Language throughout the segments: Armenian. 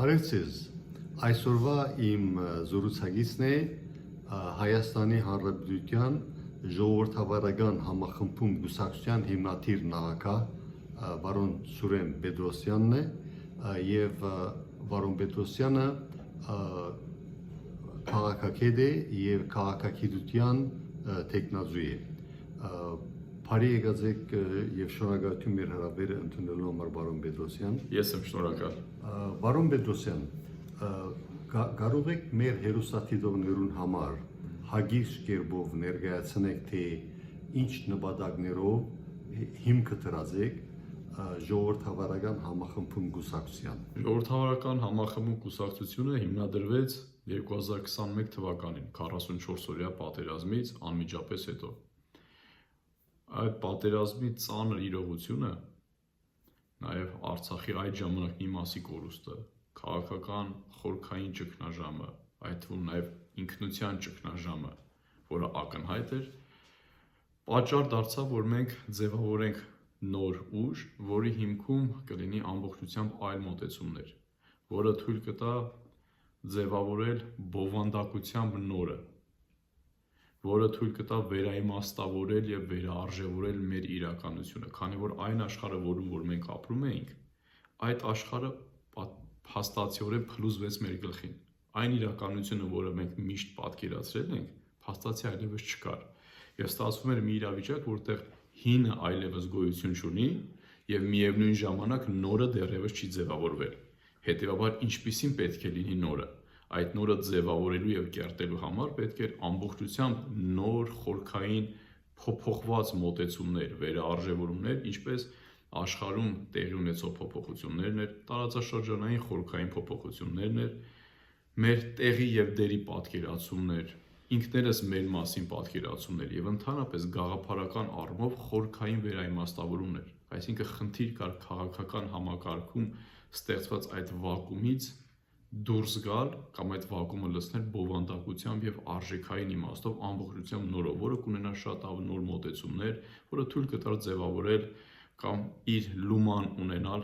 Բարև այսօրվա իմ զրուցակիցն է Հայաստանի Հանրապետության ժողովրդավարական համախմբում գուսակցության հիմնադիր նախագահ Վարոն Սուրեն Պետրոսյանն է եւ Վարոն Պետրոսյանը քաղաքագետ է եւ քաղաքագիտության տեխնազու է Բարի եկած եւ շնորհակալություն մեր հրավերը ընդունելու համար Վարոն Պետրոսյան Ես եմ շնորհակալ Վարոն Պետրոսյան կարող եք մեր հերոստատիտողներուն համար հագիս կերպով ներկայացնեք թե ինչ նպատակներով հիմքը դրած ժողովրդավարական համախմբում գուսակցության Ժողովրդավարական համախմբում գուսակցությունը հիմնադրվեց 2021 թվականին 44-օրյա պատերազմից անմիջապես հետո Այդ պատերազմի ծանր իրողությունը նաև Արցախի այդ ժամանակի մասի կորուստը քաղաքական խորքային ճգնաժամը այդ թվում նաև ինքնության ճգնաժամը որը ակնհայտ էր պատճառ դարձավ որ մենք ձևավորենք նոր ուժ որի հիմքում կլինի ամբողջությամբ այլ մոտեցումներ որը թույլ կտա ձևավորել բովանդակությամբ նորը որը թույլ կտա վերաիմաստավորել եւ վերարժևորել մեր իրականությունը, քանի որ այն աշխարհը, որում որ մենք ապրում ենք, այդ աշխարհը փաստացիորեն փլուզվեց մեր գլխին։ Այն իրականությունը, որը մենք միշտ պատկերացրել ենք, փաստացի այլևս չկար։ Եվ ստացվում էր մի իրավիճակ, որտեղ հինը այլևս գոյություն չունի եւ միևնույն ժամանակ նորը դեռևս չի ձևավորվել։ Հետևաբար ինչպիսին պետք է լինի նորը Այդ նորը ձևավորելու եւ կերտելու համար պետք էր ամբողջությամբ նոր խորքային փոփոխված մոտեցումներ, վերարժևորումներ, ինչպես աշխարհում տեղի ունեցող փոփոխություններն էր, տարածաշրջանային խորքային փոփոխություններն էր, մեր տեղի եւ դերի պատկերացումներ, ինքներս մեր մասին պատկերացումներ եւ ընդհանրապես գաղափարական առումով խորքային վերաիմաստավորումներ, այսինքն խնդիր կար քաղաքական համակարգում ստեղծված այդ վակուումից դուրս գալ կամ այդ վակուումը լցնել բովանդակությամբ եւ արժեքային իմաստով ամբողջությամբ նորով, որը կունենա շատ ավելի նոր մոտեցումներ, որը թույլ կտար ձևավորել կամ իր լուման ունենալ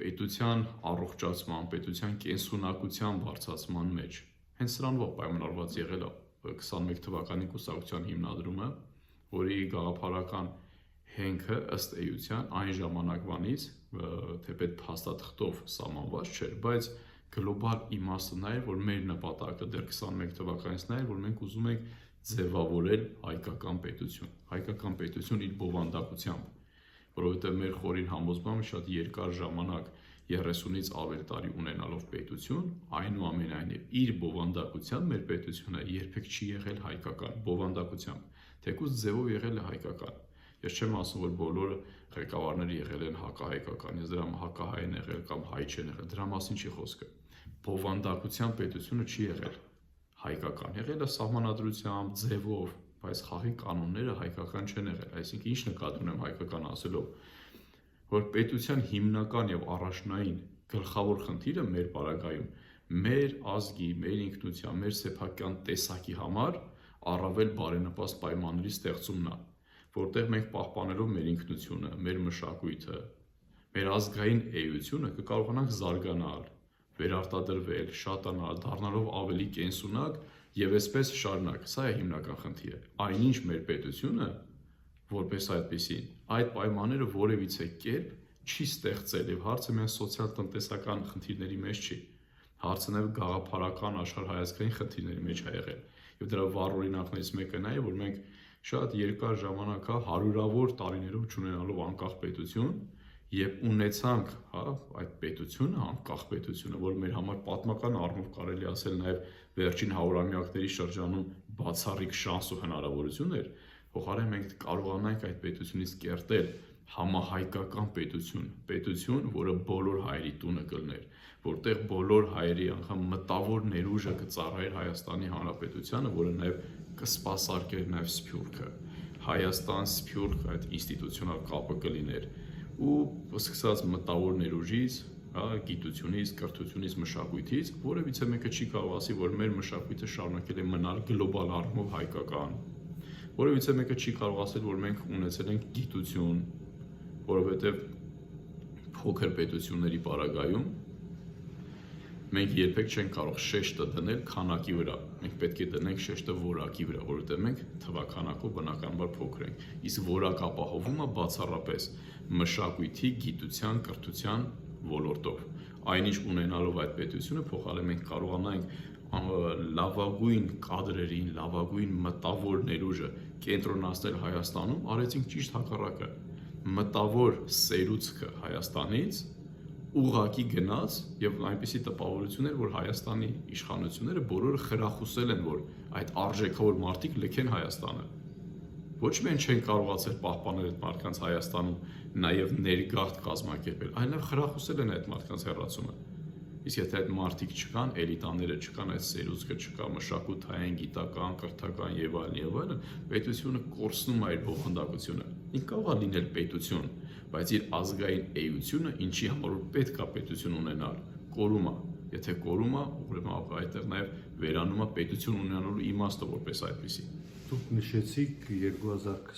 պետության առողջացման, պետության կենսունակության բարձրացման մեջ։ Հենց սրանով պայմանավորված եղել է 21 թվականի կուսակցության հիմնադրումը, որի գաղափարական հենքը ըստ էության այն ժամանակվանից թեպետ փաստաթղթով սահմանված չէր, բայց գլոբալ իմաստը նա էր, որ մեր նպատակը դեռ 21 թվականից նա էր, որ մենք ուզում ենք ձևավորել հայկական պետություն իր բովանդակությամբ, որովհետև մեր խորին համոզմունքը շատ երկար ժամանակ 30-ից ավել տարի ունենալով պետություն, այնուամենայնիվ իր բովանդակությամբ մեր պետությունը երբեք չի եղել հայկական բովանդակությամբ, թեկուզ ձևով եղել է հայկական։ Ես չեմ ասում, որ բոլոր ղեկավարները եղել են հակահայկական, ես դրա հակահայ են եղել կամ հայ չեն եղել, դրա մասին չի խոսքը։ Բովանդակության պետությունը չի եղել հայկական, եղել է սահմանադրությամբ, ձևով, բայց խաղի կանոնները հայկական չեն եղել, այսինքն ինչ նկատի ունեմ հայկական ասելով, որ պետության հիմնական եւ առաջնային գլխավոր խնդիրը մեր պարագայում մեր ազգի, մեր ինքնության, մեր սեփական տեսակի համար առավել բարենպաստ պայմանների ստեղծումն է որտեղ մենք պահպանելով մեր ինքնությունը, մեր մշակույթը, մեր ազգային էությունը կկարողանանք զարգանալ, վերարտադրվել, շատանալ, դառնալով ավելի կենսունակ եւ այսպես շարունակ։ Սա է հիմնական խնդիրը։ Այնինչ մեր պետությունը, որպես այդպեսին, այդ պայմանները որևիցե կերպ չի ստեղծել եւ հարցը միայն սոցիալ-տնտեսական խնդիրների մեջ չի։ Հարցը նաեւ գաղափարական աշխարհայացքային խնդիրների մեջ է եղել։ Եվ դրա վառ օրինակներից մեկը նա է, որ մենք շատ երկար ժամանակ հարյուրավոր տարիներով չունենալով անկախ պետություն եւ ունեցանք այդ պետությունը անկախ պետությունը որ մեր համար պատմական առումով կարելի ասել նաեւ վերջին 100-ամյակների շրջանում բացառիկ շանս ու հնարավորություն էր փոխարեն մենք կարողանանք այդ պետությունից կերտել համահայկական պետություն որը բոլոր հայերի տունը կլներ որտեղ բոլոր հայերի անգամ մտավոր ներուժը կծառայեր Հայաստանի Հանրապետությանը որը նաեւ կսպասարկեր նաև Սփյուռքը, Հայաստան Սփյուռք այդ ինստիտուցիոնալ կապը կլիներ ու սկսած մտավոր ներուժից, գիտությունից, կրթությունից, մշակույթից, որևիցե մեկը չի կարող ասի, որ մեր մշակույթը շարունակել է մնալ գլոբալ առումով հայկական, որևիցե մեկը չի կարող ասել, որ մենք ունեցել ենք գիտություն, որովհետև փոքր պետությունների պարագայում մենք երբեք չենք կարող շեշտը դնել քանակի վրա։ Մենք պետք է դնենք շեշտը որակի վրա, որովհետև մենք թվաքանակով բնականաբար փոքր ենք։ Իսկ որակ ապահովումը բացառապես մշակույթի, գիտության, կրթության ոլորտով։ Այնինչ ունենալով այդ պետությունը փոխարեն մենք կարողանանք լավագույն կադրերին, լավագույն մտավոր ներուժը կենտրոնացնել Հայաստանում, արեցինք ճիշտ հակառակը։ Մտավոր սերուցքը Հայաստանից ուղղակի գնաց եւ այնպիսի տպավորություն էր, որ Հայաստանի իշխանությունները բոլորը խրախուսել են, որ այդ արժեքավոր մարդիկ լքեն Հայաստանը։ Ոչ միայն չեն կարողացել պահպանել այդ մարդկանց Հայաստանում, նաեւ ներգաղթ կազմակերպել, այլև խրախուսել են այդ մարդկանց հեռացումը։ Իսկ եթե այդ մարդիկ չկան, էլիտաները չկան, այդ սերուցքը չկա, մշակութային, գիտական, կրթական եւ այլն, պետությունը կորցնում է իր բովանդակությունը։ Ինքը կարող է լինել պետություն, բայց իր ազգային էությունը, ինչի համար որ պետք է պետություն ունենալ, կորում է։ Եթե կորում է, ուրեմն այդտեղ նաեւ վերանում է պետություն ունենալու իմաստը որպես այդպիսի։ Դուք նշեցիք 2020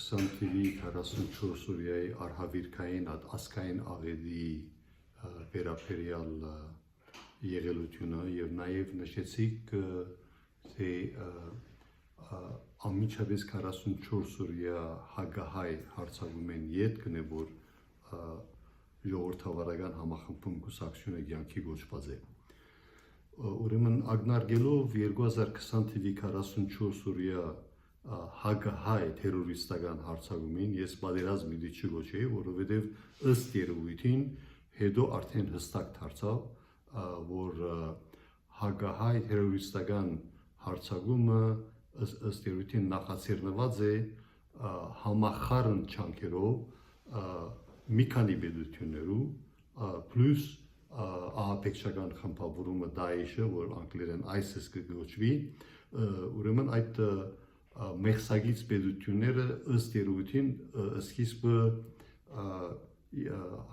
թվականի 44 օրյայի արհավիրքային ազգային աղետի վերաբերյալ եղելությունը եւ նաեւ նշեցիք թե ամիջապես 44 օրյա հագահայ հարցակումեն յետքն է որ ժողովրդավարական համախմբում կուսակցությունը կյանքի գոչված է ուրեմն ակնարկելով 2020 թվականի 44 օրյա հագահայ թերորիստական հարցակումին ես պատերազմի դիչի գոչեի որովհետեւ ըստ երևույթին հետո արդեն հստակ դարձավ որ հագահայ թերորիստական հարցակումը ըստ երևույթին նախաձեռնված է համախառն չանքերով մի քանի պետություններու պլյուս ահաբեկչական խմբավորումը Դաեշը, որ անգլերեն ISIS կգոչվի, ուրեմն այդ մեղսագից պետությունները ըստ երևույթին սկիզբը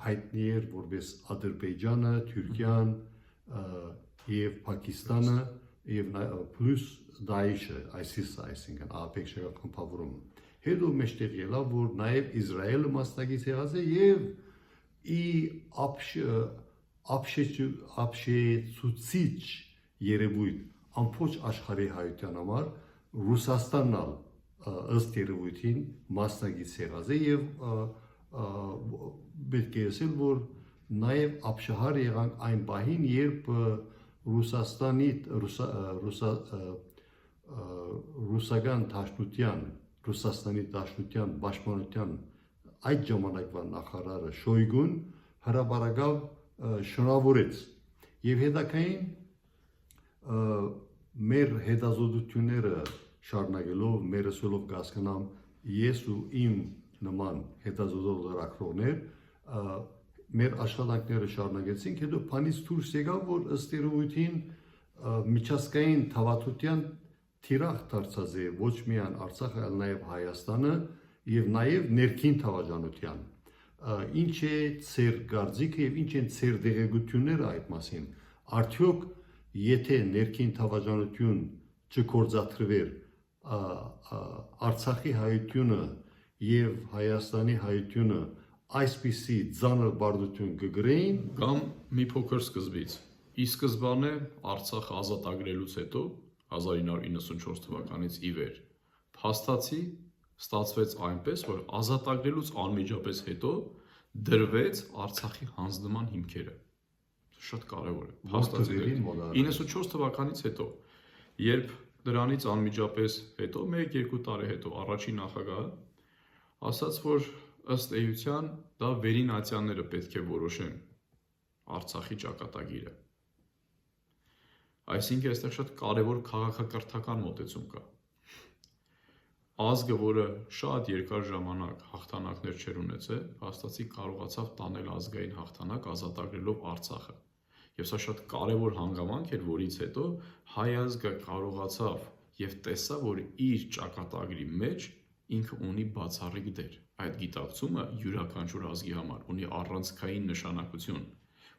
հայտնի էր որպես Ադրբեջանը, Թուրքիան եւ Պակիստանը եւ պլյուս Դաեշը, ISIS-ը, այսինքն ահաբեկչական խմբավորումը։ Հետո մեջտեղ ելավ, որ նաեւ Իսրայելը մասնակից եղած է եւ ապշեցուցիչ երևույթ ամբողջ աշխարհի հայության համար Ռուսաստանն ըստ երևույթին մասնակից եղած է եւ պետք է ասել, որ նաեւ ապշահար եղանք այն պահին, երբ Ռուսաստանի Դաշնության Պաշտպանության այդ ժամանակվա նախարարը Շոյգուն հրապարակավ շնորհավորեց եւ հետագային մեր հետազոտությունները շարունակելով մեր ասելով կհասկանամ ես ու իմ նման հետազոտող լրագրողներ մեր աշխատանքները շարունակեցինք հետո բանից դուրս եկավ որ ըստ երևույթին միջազգային թավադության թիրախ դարձած է ոչ միայն Արցախը, այլ նաև Հայաստանը եւ նաև ներքին թավադանության ինչ է ծեր գարձիկը եւ ինչ են ծեր դեղեցությունները այդ մասին արդյոք եթե ներքին թավադանություն չկործադրվեր Արցախի հայությունը եւ Հայաստանի հայությունը այսպիսի ծանր բարդություն կգրեին կամ մի փոքր սկզբից ի սկզբանե Արցախը ազատագրելուց հետո 1994 թվականից ի վեր փաստացի ստացվեց այնպես որ ազատագրելուց անմիջապես հետո դրվեց Արցախի հանձնման հիմքերը շատ կարևոր է փաստացի 94 թվականից հետո երբ դրանից անմիջապես հետո 1-2 տարի հետո առաջին նախագահը ասաց որ ըստ էության դա վերին ացիաները պետք է որոշեն Արցախի ճակատագիրը այսինքն այստեղ շատ կարևոր քաղաքակրթական մոտեցում կա ազգը որը շատ երկար ժամանակ հաղթանակներ չեր ունեցել փաստացի կարողացավ տանել ազգային հաղթանակ ազատագրելով Արցախը եւ սա շատ կարևոր հանգամանք էր որից հետո հայ ազգը կարողացավ եւ տեսա որ իր ճակատագրի մեջ ինքը ունի բացառիկ դեր այդ գիտակցումը յուրաքանչյուր ազգի համար ունի առանցքային նշանակություն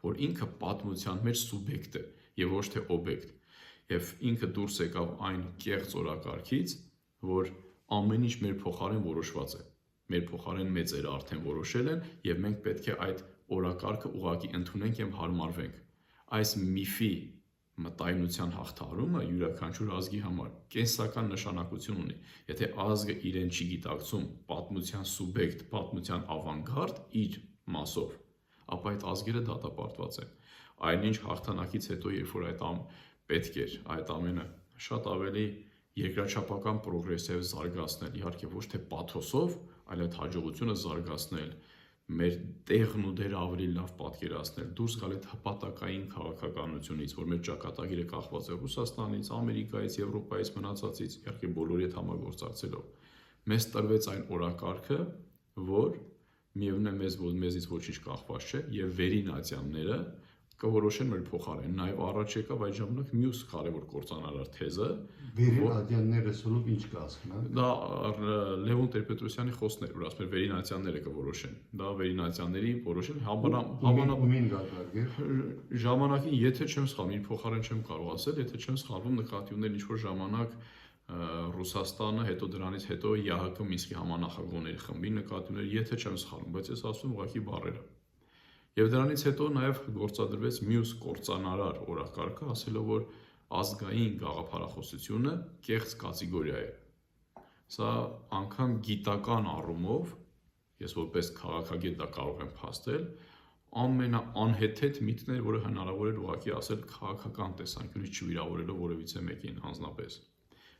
որ ինքը պատմության մեջ սուբյեկտ է եւ ոչ թե օբյեկտ եւ ինքը դուրս եկավ այն կեղծ օրակարգից որ ամեն ինչ մեր փոխարեն որոշված է մեր փոխարեն մեծերը արդեն որոշել են եւ մենք պետք է այդ օրակարգը ուղղակի ընդունենք եւ հարմարվենք այս միֆի մտայնության հաղթահարումը յուրաքանչյուր ազգի համար կենսական նշանակություն ունի։ Եթե ազգը իրեն չի գիտակցում պատմության սուբյեկտ, պատմության ավանգարդ իր մասով, ապա այդ ազգերը դատապարտված են։ Այնինչ հաղթանակից հետո, երբ որ պետք էր այդ ամենը շատ ավելի երկրաչափական պրոգրեսիվ զարգացնել, իհարկե ոչ թե պաթոսով, այլ այդ հաջողությունը զարգացնել, մեր տեղն ու դերը ավելի լավ պատկերացնել, դուրս գալ այդ հպատակային քաղաքականությունից, որ մեր ճակատագիրը կախված է Ռուսաստանից, Ամերիկայից, Եվրոպայից, մնացածից, իհարկե բոլորի հետ համագործակցելով։ Մեզ տրվեց այն օրակարգը, որ միևնույն է մեզից ոչինչ կախված չէ, եւ վերին ատյանները կորոշեն մեր փոխարեն։ Նաև առաջ եկավ այդ ժամանակ մյուս կարևոր կործանարար թեզը, Վերին ատյանները սուլուկ ինչ կասկնա։ դա Լևոն Տեր-Պետրոսյանի խոսքն էր, որ ասում էր վերին ատյանները կորոշեն։ Դա վերին ատյանների որոշել Ումին գալու ժամանակին, եթե չեմ սխալվում, իր փոխարեն չեմ կարող ասել, եթե չեմ սխալվում, նկատի ուներ ինչ-որ ժամանակ Ռուսաստանը, հետո դրանից հետո ԵԱՀԿ Մինսկի համանախագահների խմբի նկատի ուներ, եթե չեմ սխալվում, բայց ես ասում եմ ուղղակի բառերը։ Եվ դրանից հետո նաև գործադրվեց մյուս կործանարար օրակարգը, ասելով, որ ազգային գաղափարախոսությունը կեղծ կատեգորիա է։ Սա անգամ գիտական առումով, ես որպես քաղաքագետ դա կարող եմ փաստել, ամենաանհեթեթ միտքն էր, որը հնարավոր էր ուղղակի ասել քաղաքական տեսանկյունից չվիրավորելով որևիցե մեկին անձնապես։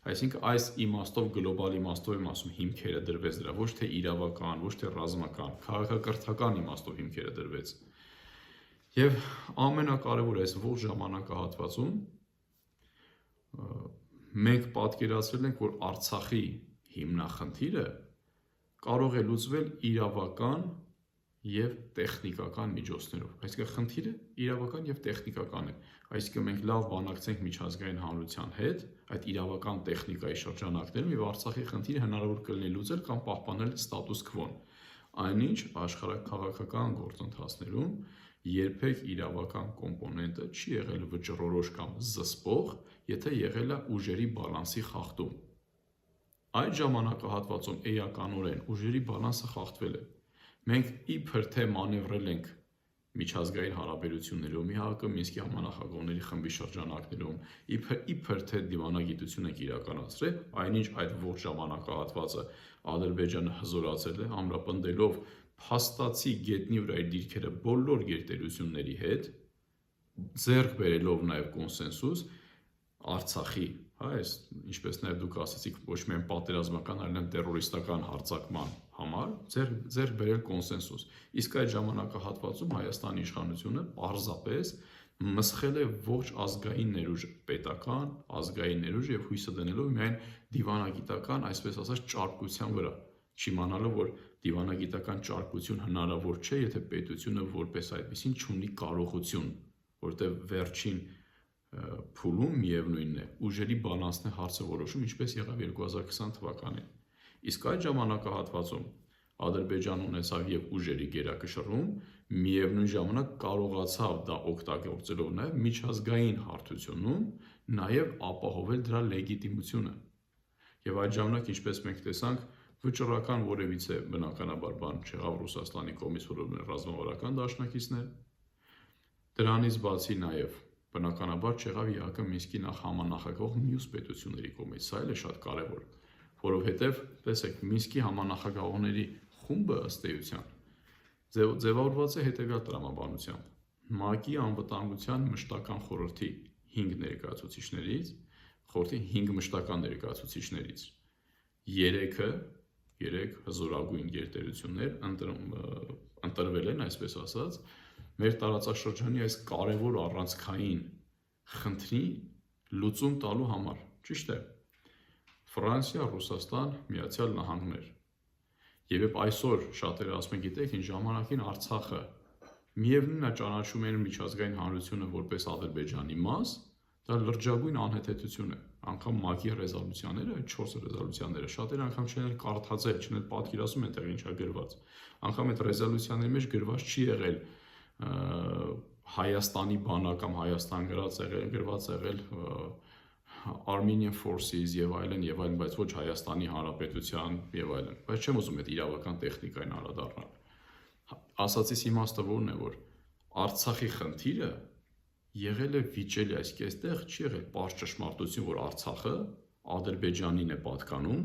Այսինքն այս իմաստով գլոբալ իմաստով եմ ասում հիմքերը դրվեց դրա, ոչ թե իրավական, ոչ թե ռազմական, քաղաքակրթական իմաստով հիմքերը դրվեց։ Եվ ամենակարևորը այս ողջ ժամանակահատվածում մենք պատկերացրել ենք, որ Արցախի հիմնախնդիրը կարող է լուծվել իրավական եւ տեխնիկական միջոցներով։ Այսինքն խնդիրը իրավական եւ տեխնիկական է։ Այսինքն մենք լավ բանակցենք միջազգային հանրության հետ այդ իրավական տեխնիկայի շրջանակներում եւ Արցախի խնդիրը հնարավոր կլինի լուծել կամ պահպանել ստատուս քվոն։ Այնինչ աշխարհաքաղաքական գործընթացներում երբեք իրավական կոմպոնենտը չի եղել վճռորոշ կամ զսպող, եթե եղել է ուժերի բալանսի խախտում։ Այդ ժամանակահատվածում էականորեն ուժերի բալանսը խախտվել է։ Մենք իբր թե մանևրել ենք միջազգային հարաբերություններում, ԵԱՀԿ Մինսկի համանախագահների խմբի շրջանակներում, իբր թե դիվանագիտություն ենք իրականացրել, այնինչ այդ ողջ ժամանակահատվածը Ադրբեջանը հզորացել է, ամրապնդելով փաստացի գետնի վրա իր դիրքերը բոլոր գերտերությունների հետ, ձեռք բերելով նաև կոնսենսուս Արցախի, ինչպես նաև դուք ասացիք, ոչ միայն պատերազմական, այլև տերորիստական հարձակման համար, ձեռք բերել կոնսենսուս։ Իսկ այդ ժամանակահատվածում Հայաստանի իշխանությունը պարզապես մսխել է ողջ ազգային ներուժը, պետական, ազգային ներուժ եւ հույսը դնելով միայն դիվանագիտական, այսպես ասած, ճարպկության վրա, չիմանալով, որ դիվանագիտական ճարպկություն հնարավոր չէ, եթե պետությունը որպես այդպեսին չունի կարողություն, որտեղ վերջին փուլում միևնույնն է, ուժերի բալանսն է հարցը որոշում, ինչպես եղավ 2020 թվականին։ Իսկ այդ ժամանակահատվածում Ադրբեջանը ունեցավ եւ ուժերի գերակշռում, միևնույն ժամանակ կարողացավ դա օգտագործելով նաեւ միջազգային հարթությունում նաեւ ապահովել դրա լեգիտիմությունը։ Եվ այդ ժամանակ, ինչպես մենք տեսանք, վճռական որևիցե բնականաբար բան չեղավ Ռուսաստանի կողմից, որը ռազմավարական դաշնակիցն է։ Դրանից բացի նաեւ բնականաբար չեղավ ԵԱՀԿ Մինսկի համանախագահող մյուս պետությունների կողմից։ Սա էլ է շատ կարևոր, որովհետև տեսեք, Մինսկի համանախագահողների խումբը ըստ էության ձևավորված է հետևյալ տրամաբանությամբ. ՄԱԿ-ի անվտանգության մշտական խորհրդի 5 ներկայացուցիչներից, խորհրդի 5 մշտական ներկայացուցիչներից 3 հզորագույն գերտերություններ ընտրվել են, այսպես ասած, մեր տարածաշրջանի այս կարևոր առանցքային խնդրի լուծում տալու համար, ճիշտ է։ Ֆրանսիա, Ռուսաստան, Միացյալ Նահանգներ։ Եվ այսօր շատերը ասում են, գիտեք, ինչ ժամանակին Արցախը միևնույնն է ճանաչում են միջազգային հանրությունը որպես Ադրբեջանի մաս, դա լրջագույն անհեթեթություն է։ Անգամ ՄԱԿ-ի ռեզոլյուցիաները, այդ 4 ռեզոլյուցիաները շատերը անգամ չեն կարդացել, չեն պատկերացնում այնտեղ ինչա գրված։ Անգամ այդ ռեզոլյուցիաների մեջ գրված չի եղել Հայաստանի բանակ կամ Հայաստան գրված եղել Armenian Forces եւ այլն, բայց ոչ Հայաստանի Հանրապետության եւ այլն։ Բայց չեմ ուզում այդ իրավական տեխնիկային անդրադառնալ։ Ասացիս իմաստը որն է, որ Արցախի խնդիրը եղել է վիճելի, այսինքն այստեղ չի եղել պարզ ճշմարտություն, որ Արցախը Ադրբեջանին է պատկանում։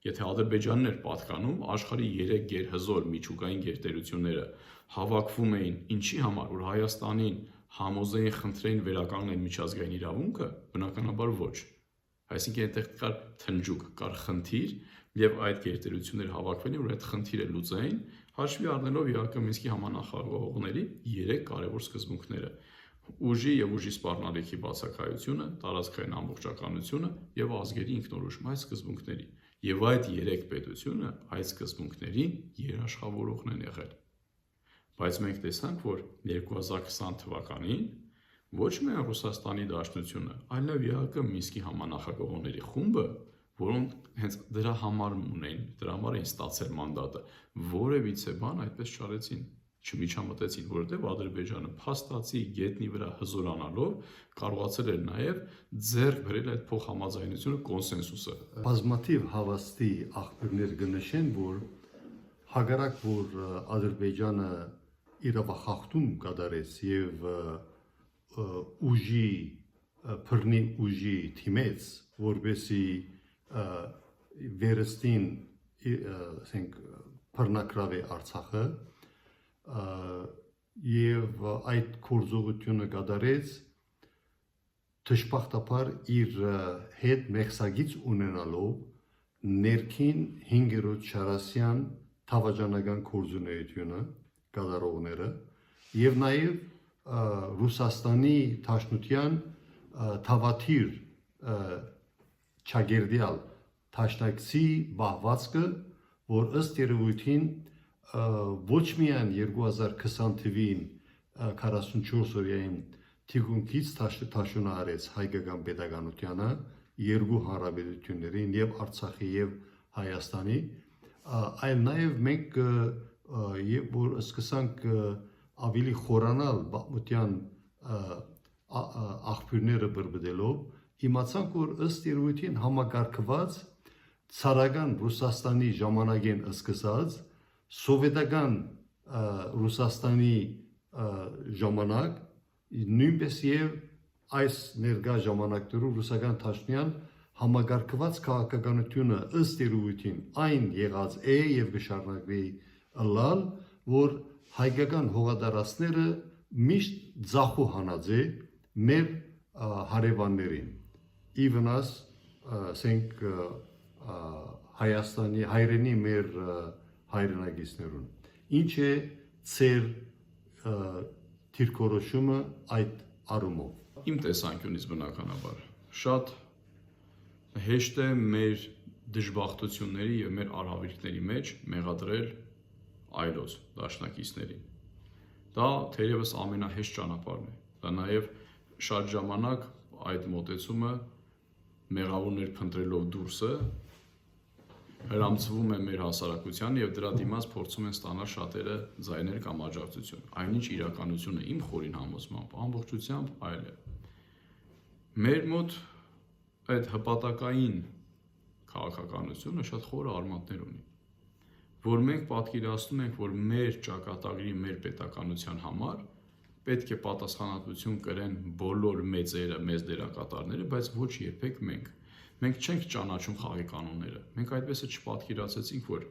Եթե Ադրբեջանն էր պատկանում, աշխարհի 3 գերհզոր միջուկային գերտերությունները հավաքվում էին ինչի համար, որ Հայաստանին համոզեին, խնդրեին վերականգնել միջազգային իրավունքը, բնականաբար ոչ։ Այսինքն այդտեղ կար թնջուկ, կար խնդիր, եւ այդ գերտերությունները հավաքվել են, որ այդ խնդիրը լուծեին, հաշվի առնելով ԵԱՀԿ Մինսկի համանախագահողների 3 կարևոր սկզբունքները՝ ուժի եւ ուժի սպառնալիքի բացակայությունը, տարածքային ամբողջականությունը եւ ազգերի ինքնորոշում, այդ սկզբունքների։ Եվ այդ 3 պետությունը այդ սկզբունքների երաշխավորողն են եղել։ Բայց մենք տեսանք, որ 2020 թվականին ոչ միայն Ռուսաստանի Դաշնությունը, այլև ԵԱՀԿ Մինսկի համանախագահողների խումբը, որոնք հենց դրա համար ունեն, դրա համար էին ստացել մանդատը, որևիցե բան այդպես չարեցին, չմիջամտեցին, որովհետև Ադրբեջանը փաստացի գետնի վրա հզորանալով կարողացել էր նաև ձեռք բերել այդ փոխհամաձայնությունը, կոնսենսուսը։ Բազմաթիվ հավաստի աղբյուրներ կնշեն, որ հակառակ որ Ադրբեջանը իրավախախտում կատարեց եւ ուժի բռնի ուժի թիմեց, որբեսի վերստին ասենք բռնակրավի Արցախը եւ այդ կորզողությունը կատարեց դժբախտաբար իր հետ մեղսագից ունենալով ներքին 5-րդ շարասյան թավաճանական կորզունեությունը կատարողները եւ նաեւ Ռուսաստանի Դաշնության թավաթիր չագերդյալ Թաշնակցի բահվածքը, որ ըստ երևույթին ոչ միայն 2020 թվին 44 օրյային թիկունքից թաշունա արեց հայկական պետականությանը երկու հանրապետություններին եւ Արցախի եւ Հայաստանի, այլ նաեւ մենք որ սկսանք ավելի խորանալ բաղմության աղբյուրները բրբդելով իմացանք, որ ըստ երևույթին համակարգված ցարական Ռուսաստանի ժամանակին սկսած սովետական Ռուսաստանի ժամանակ նույնպես եւ այս ներկա ժամանակներում ռուսական Դաշնության համակարգված քաղաքականությունը ըստ երևույթին այն եղած է եւ կշարունակվի ըլլալ, որ հայկական հողատարածքները միշտ ձախու հանած է մեր հարևաններին ի վնաս ասենք Հայաստանի հայրենի մեր հայրենակիցներուն ինչ է ծեր թիրքորոշումը այդ առումով իմ տեսանկյունից բնականաբար շատ հեշտ է մեր դժբախտությունների եւ մեր արհավիրքների մեջ մեղադրել այլոց դաշնակիցներին դա թերևս ամենահեշտ ճանապարհն է դա նաեւ շատ ժամանակ այդ մոտեցումը մեղավորներ փնտրելով դուրսը հրամցվում է մեր հասարակությանը եւ դրա դիմաց փորձում են ստանալ շատերը ձայներ կամ աջակցություն այնինչ իրականությունը իմ խորին համոզմամբ ամբողջությամբ այլ է մեր մոտ այդ հպատակային քաղաքականությունը շատ խորը արմատներ ունի որ մենք պատկերացնում ենք որ մեր ճակատագրի մեր պետականության համար պետք է պատասխանատվություն կրեն բոլոր մեծերը, մեծ դերակատարները, բայց ոչ երբեք մենք չենք ճանաչում խաղի կանոնները։ Մենք այդպես է չպատկերացեցինք, որ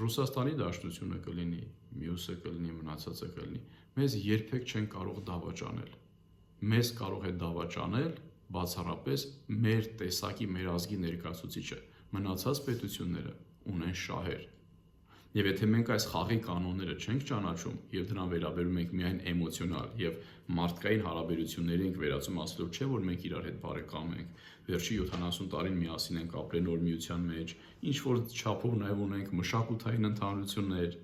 Ռուսաստանի Դաշնությունը կլինի, մյուսը կլինի, մնացածը կլինի։ Մեզ երբեք չեն կարող դավաճանել։ Մեզ կարող է դավաճանել բացառապես մեր տեսակի, մեր ազգի ներկայացուցիչը։ Մնացած պետությունները ունեն շահեր։ Եվ եթե մենք այս խաղի կանոնները չենք ճանաչում եւ դրան վերաբերում ենք միայն էմոցիոնալ եւ մարդկային հարաբերությունների ենք վերածում ասելով չէ որ մենք իրար հետ բարեկամ ենք վերջի 70 տարին միասին ենք ապրել նոր միության մեջ ինչ որ չափով նաեւ ունենք մշակութային ընդհանրություններ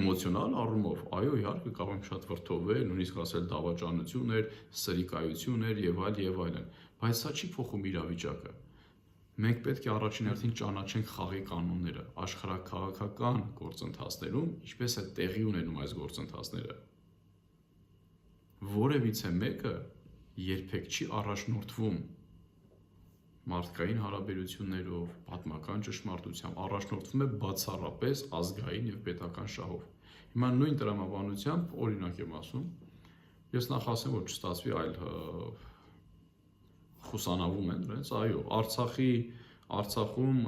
էմոցիոնալ առումով այո իհարկե կարող ենք շատ վրդովել նույնիսկ ասել դավաճանություններ սրիկայություններ եւ այլն բայց սա չի փոխում իրավիճակը Մենք պետք է առաջին հերթին ճանաչենք խաղի կանոնները, աշխարհաքաղաքական գործընթացներում, ինչպես է տեղի ունենում այս գործընթացները։ Որևիցե մեկը երբեք չի առաջնորդվում մարդկային հարաբերություններով, պատմական ճշմարտությամբ, առաջնորդվում է բացառապես ազգային եւ պետական շահով։ Հիմա նույն տրամաբանությամբ օրինակ եմ ասում, Ես նախ ասեմ, որ չստացվի, այլ խուսանավում են դրանից, այո, Արցախում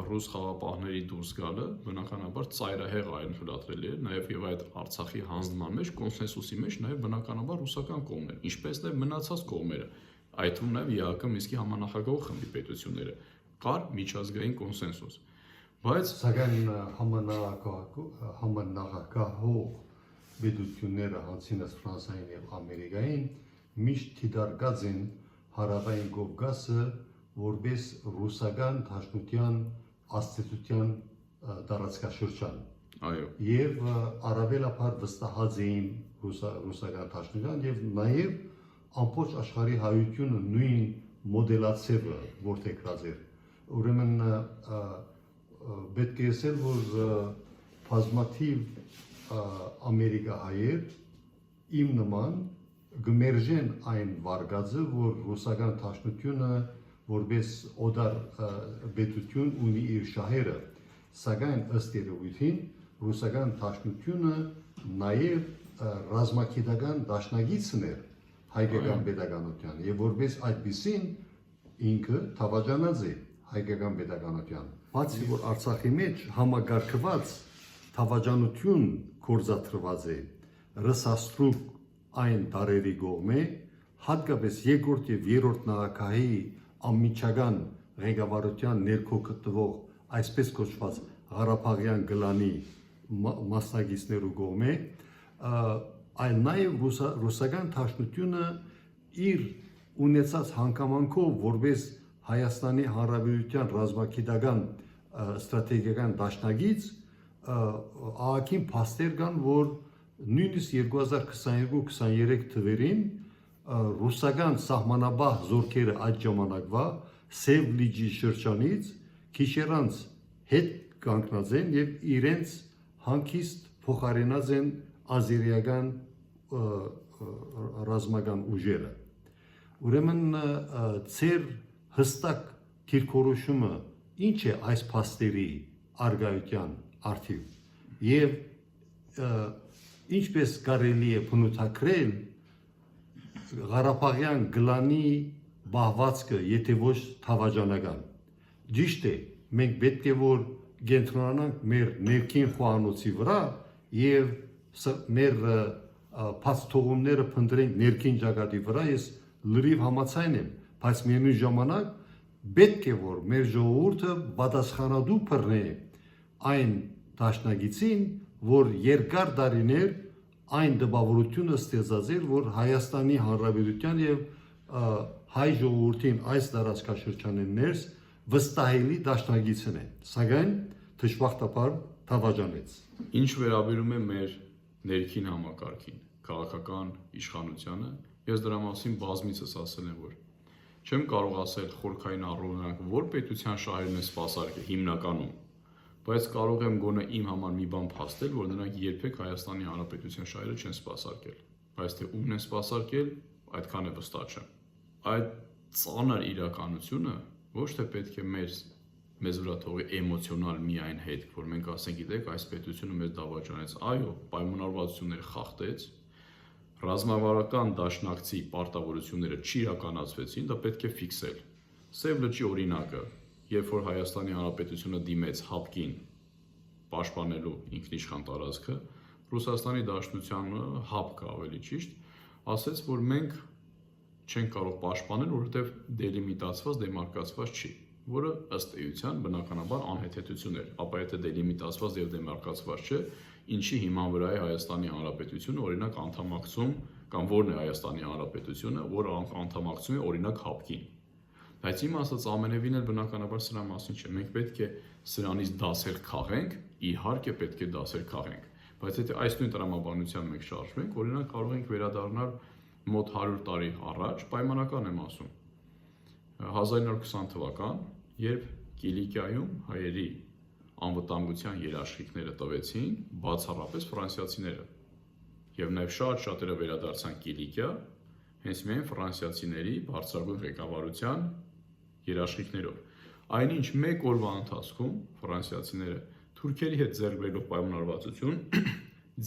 ռուս խաղապահների դուրս գալը բնականաբար ծայրահեղ այն թույլատրելի է, նաև եւ այդ Արցախի հանձնման մեջ կոնսենսուսի մեջ նաև բնականաբար ռուսական կողմն է, ինչպես նաև մնացած կողմերը, այդ թվում նաև ԵԱԿ Մինսկի համանախագահող խմբի պետությունները, կար միջազգային կոնսենսուս, բայց սակայն համանախագահող պետությունները հանցինս Ֆրանսիային եւ Ամերիկային միշտ դիտարկած են Հարավային Կովկասը որպես ռուսական դաշնության աստեցության տարածքաշրջան այո եւ առավելաբար վստահած էին ռուսական դաշնության եւ նաեւ ամբողջ աշխարհի հայությունը նույն մոդելացիա որտեղած էր ուրեմն պետք է ասել որ բազմաթիվ ամերիկահայեր իմ նման գմերժեն այն վարկածը որ ռուսական դաշնությունը որպես օդար պետություն ունի իր շահերը, սակայն ըստ երևույթին ռուսական դաշնությունը նաև ռազմագիտական դաշնագիցն էր հայկական պետականության եւ որպես այդպիսին ինքը թավաջանած է հայկական պետականության։ Բացի որ Արցախի մեջ համագարկված թավաջանություն կորզաթրված է ռսաստրուկ այն տարերի կողմէ, հատկապես երկրորդ եւ երրորդ նախագահի անմիջական ղեկավարության ներքո գտնվող այսպես կոչված Ղարաբաղյան գլանի մասնակիցներու կողմէ այլ նաև ռուսական դաշնությունը իր ունեցած հանգամանքով որպես Հայաստանի Հանրապետության ռազմագիտական ստրատեգիական դաշնագիծ ահագին փաստեր կան որ նույնիսկ 2022-23 թվերին ռուսական սահմանաբահ զորքերը այդ ժամանակվա Սև լիճի շրջանից քիչերանց հետ կանգնած են եւ իրենց հանգիստ փոխարինած են ազերիական ռազմական ուժերը ուրեմն ծեր հստակ դիրքորոշումը ինչ է այս փաստերի արգայության արդյունք եւ ինչպես կարելի է բնութագրել Ղարաբաղյան գլանի բահվածքը եթե ոչ թավաջանական ճիշտ է մենք պետք է որ կենտրոնանանք մեր ներքին խոհանոցի վրա եւ մեր փաստաթողումները փնտրենք ներքին ճակատի վրա ես լրիվ համաձայն եմ բայց միևնույն ժամանակ պետք է որ մեր ժողովուրդը պատասխանատու բռնի այն դաշնագիցին որ երկար տարիներ այն դպավորությունը ստեղծած էր որ Հայաստանի Հանրապետության եւ հայ ժողովրդին այս տարածքաշրջանին ներս վստահելի դաշնագիցն է սակայն դժբախտաբար թավաջանեց ինչ վերաբերում է մեր ներքին համակարգին քաղաքական իշխանությանը ես դրա մասին բազմիցս ասել եմ որ չեմ կարող ասել խորքային առօրինակ որ պետության շահերն է սպասարկել հիմնականում բայց կարող եմ գոնե իմ համար մի բան փաստել, որ նրանք երբեք Հայաստանի Հանրապետության շահերը չեն սպասարկել, բայց թե ումն են սպասարկել, այդքան է վստահ չեմ։ Այդ ծանր իրականությունը ոչ թե պետք է մեզ վրա թողի էմոցիոնալ միայն հետք, որ մենք ասենք, գիտեք, այս պետությունը մեզ դավաճանեց, այո, պայմանավորվածություններ խախտեց, ռազմավարական դաշնակցի պարտավորությունները չիրականացվեցին, դա պետք է ֆիքսել։ Սև լճի օրինակը երբ որ Հայաստանի Հանրապետությունը դիմեց հապկին պաշտպանելու ինքնիշխան տարածքը, Ռուսաստանի Դաշնությանը հապկը ավելի ճիշտ, ասեց, որ մենք չենք կարող պաշտպանել, որովհետև դելիմիտացված, դեմարկացված չի, որը ըստ էության բնականաբար անհեթեթություն էր, ապա եթե դելիմիտացված եւ դեմարկացված չէ, ինչի հիման վրա է Հայաստանի Հանրապետությունը օրինակ անդամակցում կամ որն է Հայաստանի Հանրապետությունը, որը անդամակցում է օրինակ հապկին։ Բայց իմ ասած ամենևին էլ բնականաբար սրա մասին չէ։ Մենք պետք է սրանից դասեր քաղենք, իհարկե պետք է դասեր քաղենք, բայց եթե այս նույն տրամաբանությամբ մենք շարժվենք, օրինակ կարող ենք վերադառնալ մոտ 100 տարի առաջ, պայմանական եմ ասում։ 1920 թվական, երբ Կիլիկիայում հայերի անվտանգության երաշխիքները տվեցին բացառապես ֆրանսիացիները, եւ նաեւ շատերը վերադարձան Կիլիկիա, հենց միայն ֆրանսիացիների բարձրագույն ղեկավարության երաշխիքներով։ Այնինչ մեկ օրվա ընթացքում ֆրանսիացիները թուրքերի հետ ձեռք բերելով պայմանավորվածություն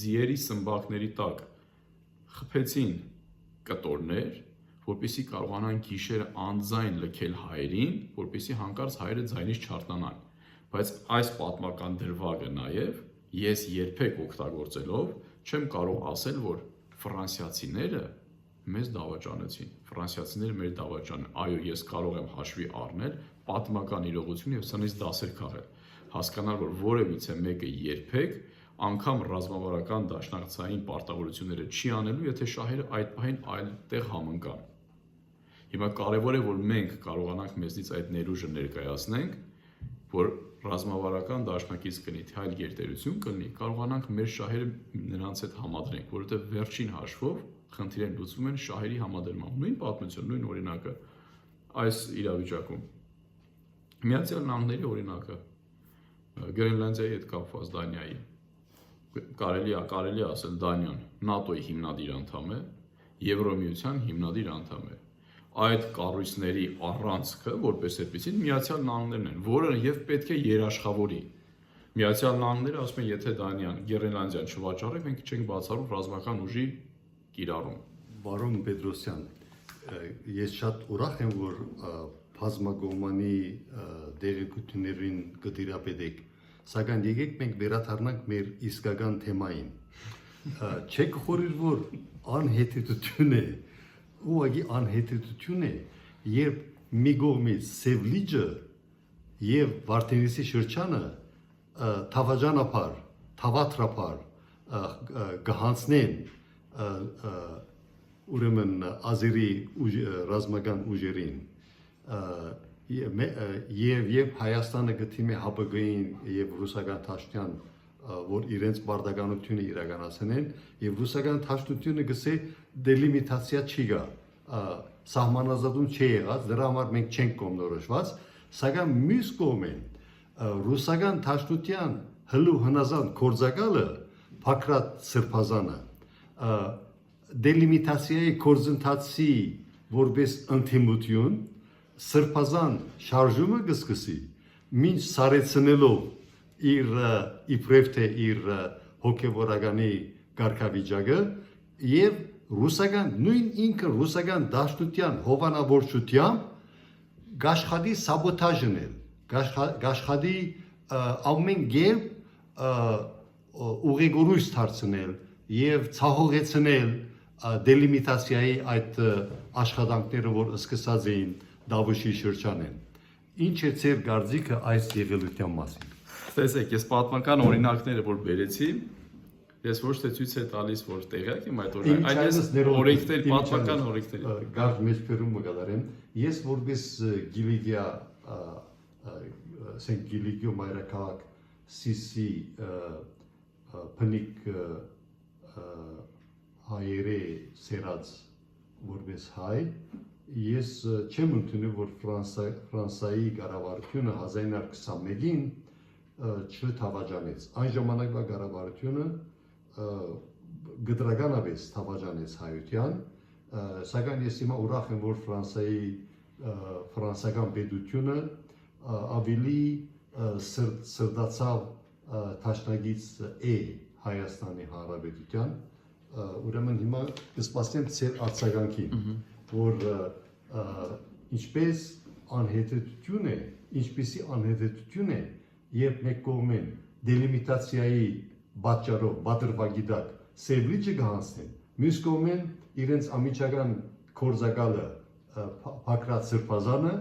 ձիերի սմբակների տակ խփեցին կտորներ, որպեսզի կարողանան գիշերը անձայն լքել հայերին, որպեսզի հանկարծ հայերը ձայնից չարթնանան։ Բայց այս պատմական դրվագը նաև ես երբեք օգտագործելով չեմ կարող ասել, որ ֆրանսիացիները մեզ դավաճանեցին։ Ֆրանսիացիները մեր դավաճան։ Այո, ես կարող եմ հաշվի առնել պատմական իրողություն եւ սրանից դասեր քաղել։ Հասկանալ, որ որևիցե մեկը երբեք անգամ ռազմավարական դաշնակցային պարտավորությունները չի անելու, եթե շահերը այդ պահին այլտեղ համընկան։ Հիմա կարևոր է, որ մենք կարողանանք մեզնից այդ ներուժը ներկայացնենք, որ ռազմավարական դաշնակից կլինի, թե այլ գերտերություն կլինի, կարողանանք մեր շահերը նրանց հետ համադրենք, որովհետև վերջին հաշվով խնդիրները լուծվում են շահերի համադրմամբ։ Նույն պատմություն, նույն օրինակը այս իրավիճակում։ Միացյալ Նահանգների օրինակը Գրենլանդիայի հետ կապված Դանիայի կարելի է ասել Դանիան ՆԱՏՕ-ի հիմնադիր անդամ է, Եվրոմիության հիմնադիր անդամ է։ Այդ կառույցների առանցքը, որպես այդպեսին, Միացյալ Նահանգներն են, որը եւ պետք է երաշխավորի։ Միացյալ Նահանգները ասում են, եթե Դանիան, Գրենլանդիան չվաճառի, մենք չենք բացառում ռազմական ուժի կիրառում։ Բարոն Պետրոսյան, ես շատ ուրախ եմ, որ բազմակողմանի դեղեցություններին կդիրապետեք, սակայն եկեք մենք վերադառնանք մեր իսկական թեմային։ Չեք խորիր, որ անհետեթություն է, ուղղակի անհետեթություն է, երբ մի կողմից Սևլիջը եւ Վարդենիսի շրջանը թավաճանապար, թավատրապար կհանձնեն ուրեմն ազերի ռազմական ուժերին եւ Հայաստանը գտիմի ՀԱԲԳ-ին եւ ռուսական դաշնյան, որ իրենց բարդականությունը իրականացնեն եւ ռուսական դաշնությունը գսե դելիմիտացիա չի գա, սահմանազատում չի եղած, դրա համար մենք չենք կողմնորոշված, սակայն մյուս կողմեն ռուսական դաշնության հլու հնազանդ կորձակալը Փակրատ Սրբազանը դելիմիտացիայի կորձընթացի որպես ընդդիմություն Սրբազան շարժումը կսկսի մինչ սարեցնելով իբրև թե իր հոգևորականի կարգավիճակը եւ ռուսական նույն ինքը ռուսական դաշնության հովանավորչությամբ գաշխատի սաբոտաժնել, գաշխատի ամեն կերպ ուղեգորույս դարձնել եւ ցահողեցնել դելիմիտացիայի այդ աշխատանքները, որ սկսած էին Դավուշի շրջանին։ Ինչ է ձեր կարծիքը այս եղելության մասին։ Տեսեք, ես պատմական օրինակները որ բերեցի, ես ոչ թե ցույց է տալիս, որ տեղյակ եմ այդ օրինակ, այլ ես օրենքներ, պատմական օրենքներ։ Գարդ մեջբերումը կատարեմ։ Ես որպես Գիլիգիա, ասենք Գիլիգիո մայրաքաղաք Սիսի փնիկ հայերի սերած որպես հայ, ես չեմ ընդունում, որ Ֆրանսայի կառավարությունը 1921-ին չթավաճանեց։ Այն ժամանակվա կառավարությունը գդրականապես թավաճանեց հայության, սակայն ես հիմա ուրախ եմ, որ ֆրանսական պետությունը ավելի սրտացավ դաշնակից է Հայաստանի Հանրապետության, ուրեմն հիմա կսպասեմ ձեր արձագանքին, որ ինչպես անհետեթություն է, ինչպեսի անհետեթություն է, երբ մեկ կողմեն դելիմիտացիայի պատճառով բادرվագիտակ Սևլիջը կհանձնեն, մյուս կողմեն իրենց ամիջական կորձակալը Փակրատ Սրբազանը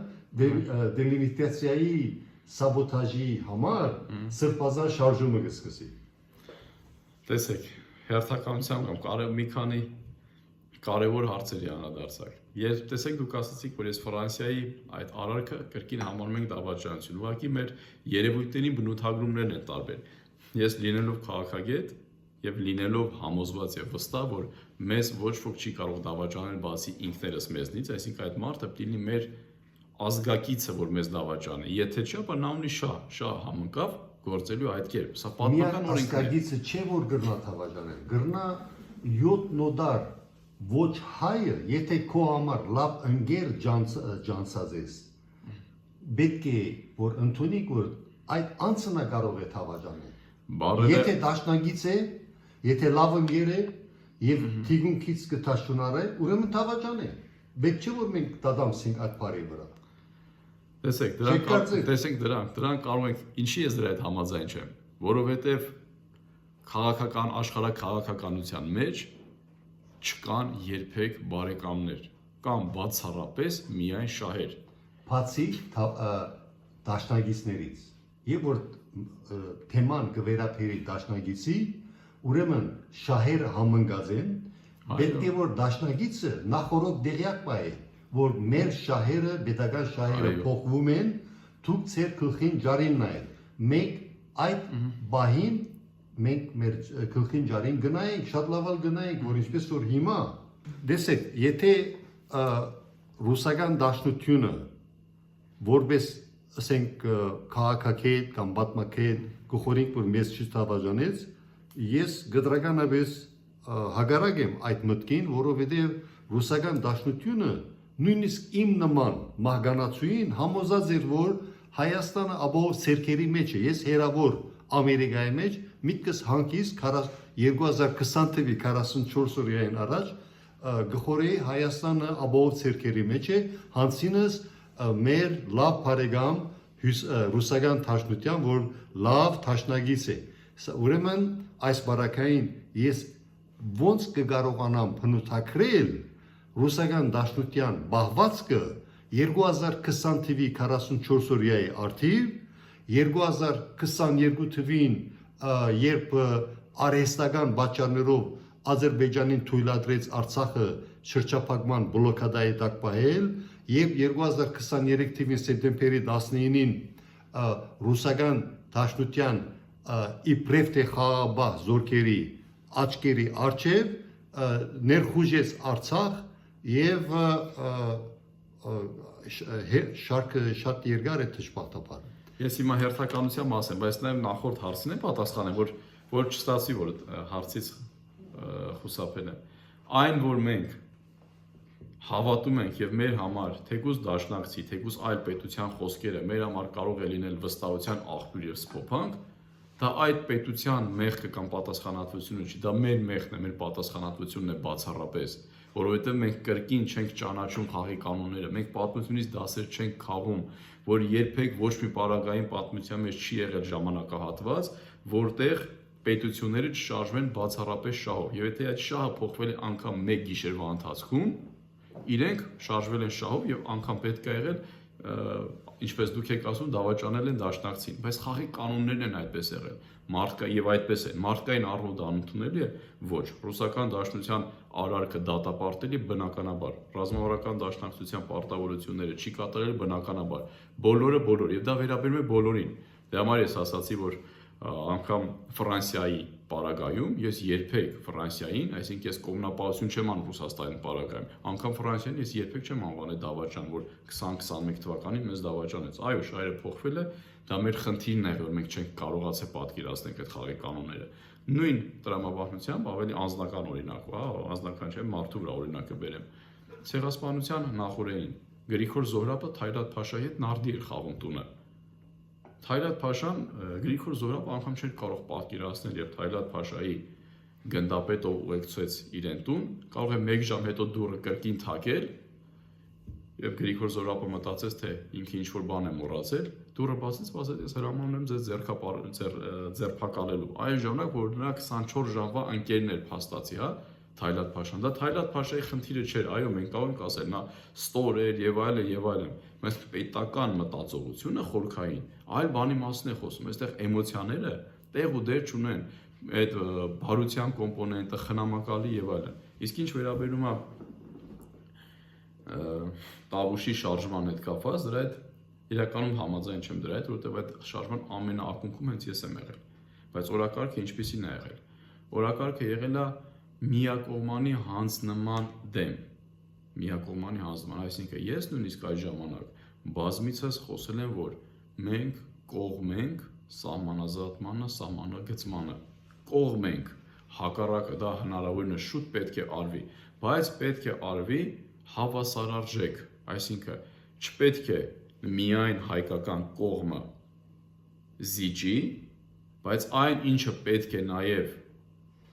դելիմիտացիայի սաբոտաժի համար Սրբազան շարժումը կսկսի։ Տեսեք, հերթականությամբ կամ մի քանի կարևոր հարցերի անդրադարձակ։ Երբ տեսեք դուք ասացիք, որ ես Ֆրանսիայի այդ արարքը կրկին համարում ենք դավաճանություն, ուղղակի մեր երևույթների բնութագրումներն են տարբեր։ Ես լինելով քաղաքագետ եւ լինելով համոզված եւ վստահ, որ մեզ ոչ ոք չի կարող դավաճանել բացի ինքներս մեզնից, այսինքն այդ մարդը պիտի լինի մեր ազգակիցը, որ մեզ դավաճանի։ Եթե չէ, ապա նա ունի շահ համընկավ գործելու այդ կերպ։ Սա պատմական օրենքն է։ Ազգակիցը չէ, որ գրնա դավաճանել, գրնա 7 նոդար ոչ հայը, եթե քո համար լավ ընկեր ջանցած ես, պետք է որ ընդունիք, որ այդ անձնա կարող է դավաճանել։ Եթե դաշնակից է, եթե լավ ընկեր է, եւ թիգունքից կտաշունարը ուրեմն դավաճան է։ Պետք չէ որ մենք դադամսենք այդ բարի վրա։ Տեսեք դրանք կարող ենք ինչի ես դրա հետ համաձայն չեմ, որովհետև քաղաքական աշխարհակաղակականության մեջ չկան երբեք բարեկամներ, կամ բացառապես միայն շահեր։ Բացի դաշնագիցներից, եւ որ թեման կվերապերի դաշնագիցի, ուրեմն շահերը համընկած են, պետք է որ դաշնագիցը նախորդ դեղյակ պահի, որ մեր շահերը, պետական շահերը փոխվում են, դուք ձեր գլխին ջարին նայեք։ Մենք այդ բահին մենք մեր գլխին ջարին գնայինք, շատ լավ գնայինք, որ ինչպես որ հիմա, տեսեք, եթե ռուսական դաշնությունը որպես ասենք քաղաքակետ կամ պատմակետ գխորիկ որ մեզ չտավաժանեց, ես գդրականապես հագարակ եմ այդ մտքին, որովհետև ռուսական դաշնությունը նույնիսկ իմ նման մահկանացուին համոզած էր, որ Հայաստանը ապահով ցերկերի մեջ է, ես հերավոր Ամերիկայի մեջ միտքս հանկիստ 2020 թվականի 44 օրյային առաջ գխորեի Հայաստանը ապահով ցերկերի մեջ է, հանցինս մեր լավ բարեկամ ռուսական դաշնության, որ լավ դաշնագից է։ Ուրեմն այս բարակային ես ոնց կկարողանամ փնութակրել ռուսական դաշնության բահվածքը 2020 թվականի 44 օրյայի արդիվ 2022 թվին երբ արհեստական պատճառներով Ադրբեջանին թույլատրեց Արցախը շրջափակման բլոկադայի տակ պահել եւ 2023 թվականի սեպտեմբերի 19-ին ռուսական դաշնության իբրև թե խաղաղ զորքերի աչքերի առջև ներխուժեց Արցախ եւ շարքը շատ երկար է դժբախտաբար։ Ես հիմա հերթականության մաս եմ, բայց նաև նախորդ հարցին եմ պատասխանեմ, որ չստացվի, որ հարցից խուսափել եմ։ Այն, որ մենք հավատում ենք եւ մեր համար թեկուզ դաշնակցի, թեկուզ այլ պետության խոսքերը մեր համար կարող է լինել վստահության աղբյուր եւ սփոփանք, դա այդ պետության մեղքը կամ պատասխանատվությունը չի, դա մեր մեղքն է, մեր պատասխանատվությունն է բացառապես, որովհետեւ մենք կրկին չենք ճանաչում խաղի կանոնները, մենք պատմությունից դասեր չենք քաղում, որ երբեք ոչ մի պարագային պատմության մեջ չի եղել ժամանակահատված, որտեղ պետությունները չշարժվեն բացառապես շահով, եւ եթե այդ շահը փոխվել է անգամ մեկ գիշերվա ընթացքում, իրենք շարժվել են շահով եւ անգամ պետք է եղել, ինչպես դուք եք ասում, դավաճանել են դաշնակցին, բայց խաղի կանոններն են այդպես եղել։ Մարդկա եւ այդպես է։ Մարդկային առումով դա ընդունելի է։ Ոչ, ռուսական դաշնության արարքը դատապարտելի բնականաբար, ռազմավարական դաշնակցության պարտավորությունները չի կատարել բնականաբար։ Բոլորը եւ դա վերաբերում է բոլորին։ Դե համար ես ասացի, որ անգամ Ֆրանսիայի պարագայում ես երբեք Ֆրանսիային, այսինքն ես կողմնապահություն չեմ անում Ռուսաստանի պարագայում, անգամ Ֆրանսիային ես երբեք չեմ անվանել դավաճան, որ 2021 թվականին մեզ դավաճանեց։ Այո, շահերը փոխվել է, դա մեր խնդիրն է, որ մենք չենք կարողացել պատկերացնել այդ խաղի կանոնները։ Նույն տրամաբանությամբ ավելի անձնական օրինակ, անձնական չէ, մարդու վրա օրինակը բերեմ։ Ցեղասպանության նախորդին Գրիգոր Զոհրաբը Թայրատ Փաշայի հետ նարդի էր խաղում տունը։ Թայրատ Փաշան Գրիգոր Զոհրաբը անգամ չէր կարող պատկերացնել, երբ Թայրատ Փաշայի գնդապետը ուղեկցեց իրեն տուն, կարող է 1 ժամ հետո դուռը կրկին թակել, եւ Գրիգոր Զոհրաբը մտածեց, թե ինքը ինչ որ բան է մոռացել, դուռը բացեց, ասաց, ես հրամանում եմ ձեզ ձերբակալելու։ Այն ժամանակ, որ նրա 24 ժամվա ընկերն էր փաստացի, հա, Թայլատ Փաշան, դա Թայլատ Փաշայի խնդիրը չէր, այո, մենք կարող ենք ասել, նա ստոր էր եւ այլն եւ այլն, բայց պետական մտածողությունը խորքային այլ բանի մասն է խոսում, այստեղ էմոցիաները տեղ ու դեր չունեն, այդ բարության կոմպոնենտը, խնամակալի եւ այլն։ Իսկ ինչ վերաբերում է Տավուշի շարժման հետ կապված, դրա հետ իրականում համաձայն չեմ դրա հետ, որովհետեւ այդ շարժման ամենաակունքում հենց ես եմ եղել, բայց օրակարգը ինչպեսին է եղել։ Օրակարգը եղել է միակողմանի հանձնման դեմ, միակողմանի հանձնման, այսինքն ես նույնիսկ այդ ժամանակ բազմիցս խոսել եմ, որ մենք կողմ ենք սահմանազատմանը, սահմանագծմանը, կողմ ենք, հակառակը դա հնարավորինս շուտ պետք է արվի, բայց պետք է արվի հավասարարժեք, այսինքն չպետք է միայն հայկական կողմը զիջի, բայց այն ինչը պետք է նաև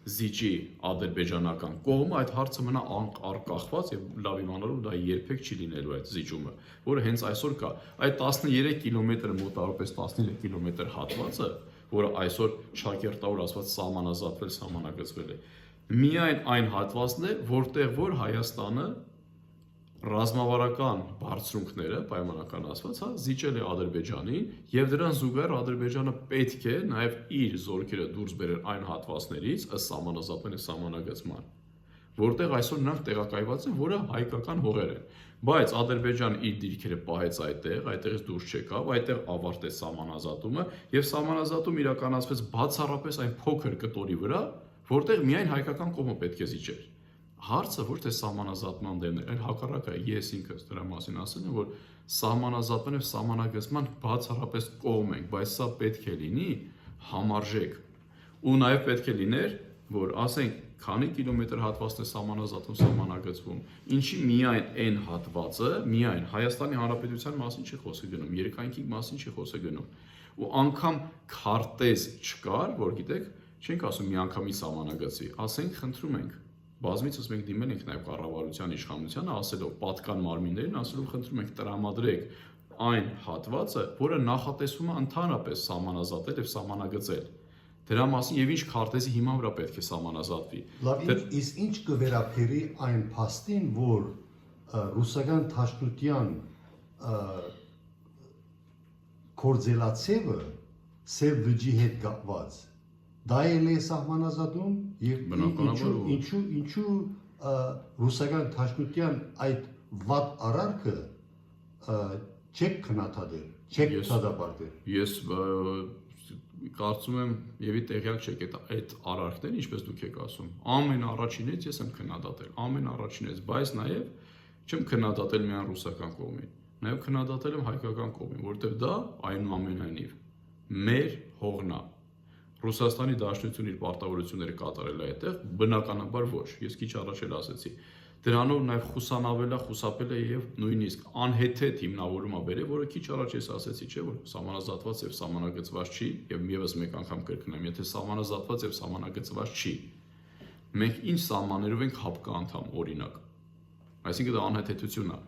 զիջի ադրբեջանական կողմը, այդ հարցը մնա անկախված եւ լավ իմանալու դա երբեք չի լինելու այդ զիջումը, որը հենց այսօր կա։ Այդ 13 կիլոմետրը մոտավորապես 13 կիլոմետր հատվածը, որը այսօր շակերտավոր ասված սահմանագծվել է, միայն այն հատվածն է, որտեղ որ Հայաստանը ռազմավարական բարձրունքները, պայմանական ասված, զիջել է Ադրբեջանին եւ դրան զուգահեռ Ադրբեջանը պետք է նաեւ իր զորքերը դուրս բերել այն հատվածներից ըստ սահմանազատման եւ սահմանագծման, որտեղ այսօր նրանք տեղակայված են, որը հայկական հողեր են, բայց Ադրբեջանը իր դիրքերը պահեց այդտեղից դուրս չեկավ, այդտեղ ավարտեց սահմանազատումը եւ սահմանազատում իրականացվեց բացառապես այն փոքր կտորի վրա, որտեղ միայն հայկական կողմը պետք է զիջեր։ Հարցը ոչ թե սահմանազատման դեմն է, այլ հակառակը ես ինքս դրա մասին ասել եմ, որ սահմանազատման եւ սահմանագծման բացառապես կողմ ենք, բայց սա պետք է լինի համարժեք։ Ու նաեւ պետք է լիներ, որ ասենք քանի կիլոմետր հատվածն է սահմանազատում, սահմանագծվում, ինչի միայն այն հատվածը, միայն Հայաստանի Հանրապետության մասին չի խոսքը գնում, երկայնքի մասին չի խոսքը գնում։ Ու անգամ քարտեզ չկար, որ գիտեք, չենք ասում մի անգամի սահմանագծի, ասենք խնդրում ենք բազմիցս մենք դիմել ենք նաև կառավարության իշխանությանը, ասելով պատկան մարմիններին, ասելով խնդրում ենք տրամադրեք այն հատվածը, որը նախատեսվում է ընդհանրապես սահմանազատել եւ սահմանագծել։ Դրա մասին եւ ինչ քարտեզի հիման վրա պետք է սահմանազատվի։ Լավ, իսկ ինչ կվերապերի այն փաստին, որ ռուսական դաշնության կորձելացևը սև լճի հետ կապված դա էլ է սահմանազատում եւ ինչու ռուսական դաշնության այդ վատ արարքը չեք քննադատել, չեք դադարել։ Ես կարծում եմ եւի տեղյակ չեք այդ արարքները, ինչպես դուք եք ասում։ Ամեն առաջինից ես եմ քննադատել, ամեն առաջինից, բայց նաեւ չեմ քննադատել միայն ռուսական կողմին, նաեւ քննադատել եմ հայկական կողմին, որովհետեւ դա այնուամենայնիվ մեր հողն է։ Ռուսաստանի Դաշնությունը իր պարտավորությունները կատարել է այդտեղ, բնականաբար ոչ, ես քիչ առաջ էլ ասեցի։ Դրանով նաև խուսափել է եւ նույնիսկ անհեթեթ հիմնավորում ա բերել, որը քիչ առաջ ես ասեցի, չէ՞ որ սահմանազատված եւ սահմանագծված չի, եւ եւս մեկ անգամ կրկնեմ, եթե սահմանազատված եւ սահմանագծված չի, մենք ինչ սահմաններով ենք հապկաանդամ, օրինակ։ Այսինքն դա անհեթեթություն է,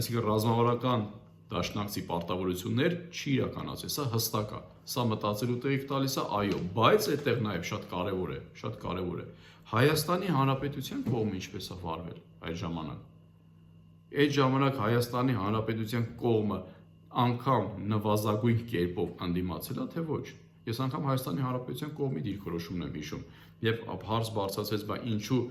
այսինքն ռազմավարական դաշնակցի պարտավորություններ չի իրականացել, սա հստակ է, սա մտածելու տեղիք տալիս է, այո, բայց այդտեղ նաև շատ կարևոր է։ Հայաստանի Հանրապետության կողմը ինչպես է վարվել այդ ժամանակ։ Այդ ժամանակ Հայաստանի Հանրապետության կողմը անգամ նվազագույն կերպով ընդդիմացել է, թե ոչ։ Ես անգամ Հայաստանի Հանրապետության կողմի դիրքորոշումն եմ հիշում, եւ հարց բարձրացվեց, բա ինչու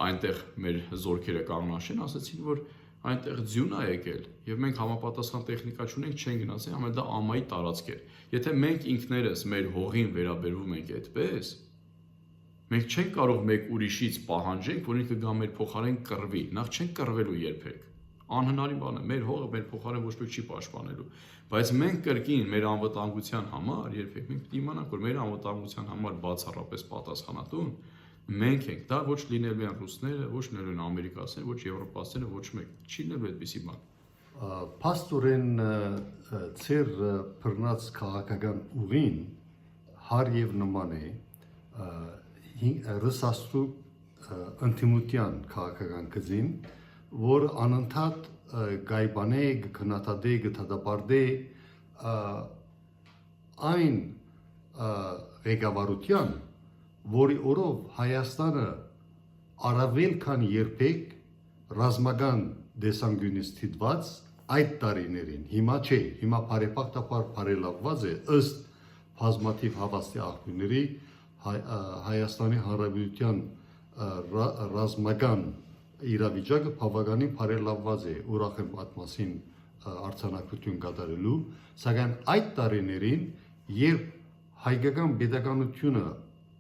այնտեղ մեր զորքերը կանգնաշեն, ասացին, որ այնտեղ ձյուն է եկել եւ մենք համապատասխան տեխնիկա չունենք, չեն գնացի, համել դա ամայի տարածք է։ Եթե մենք ինքներս մեր հողին վերաբերվում ենք այդպես, մենք չենք կարող մեկ ուրիշից պահանջենք, որ ինքը գա մեր փոխարեն կռվի։ Նախ չենք կռվելու երբեք։ Անհնարին բան է, մեր հողը մեր փոխարեն ոչ մեկ չի պաշտպանելու։ Բայց մենք կրկին մեր անվտանգության համար երբեք մենք դիմանանք, որ մեր անվտանգության համար բացառապես պատասխանատուն մենք ենք, դա ոչ լինելու են ռուսները, ոչ լինելու են ամերիկացիները, ոչ եվրոպացիները, ոչ մեկ, չի լինելու այդպիսի բան։ Փաստորեն ծեր բռնած քաղաքական ուղին հար եւ նման է ռուսաստու ընդդիմության քաղաքական գծին, որ անընդհատ գայբանե, գնահատե, գտադապարտե այն ղեկավարության, որի օրով Հայաստանը առավել քան երբեք ռազմական դեսանգյունից դիտված այդ տարիներին, հիմա չէ, հիմա բարեփոխտապար բարելավված է ըստ բազմաթիվ հավաստի աղբյուրների Հայաստանի Հանրապետության ռազմական իրավիճակը բավականին բարելավված է, ուրախ եմ այդ մասին արձանագրություն կատարելու, սակայն այդ տարիներին, երբ հայկական պետականությունը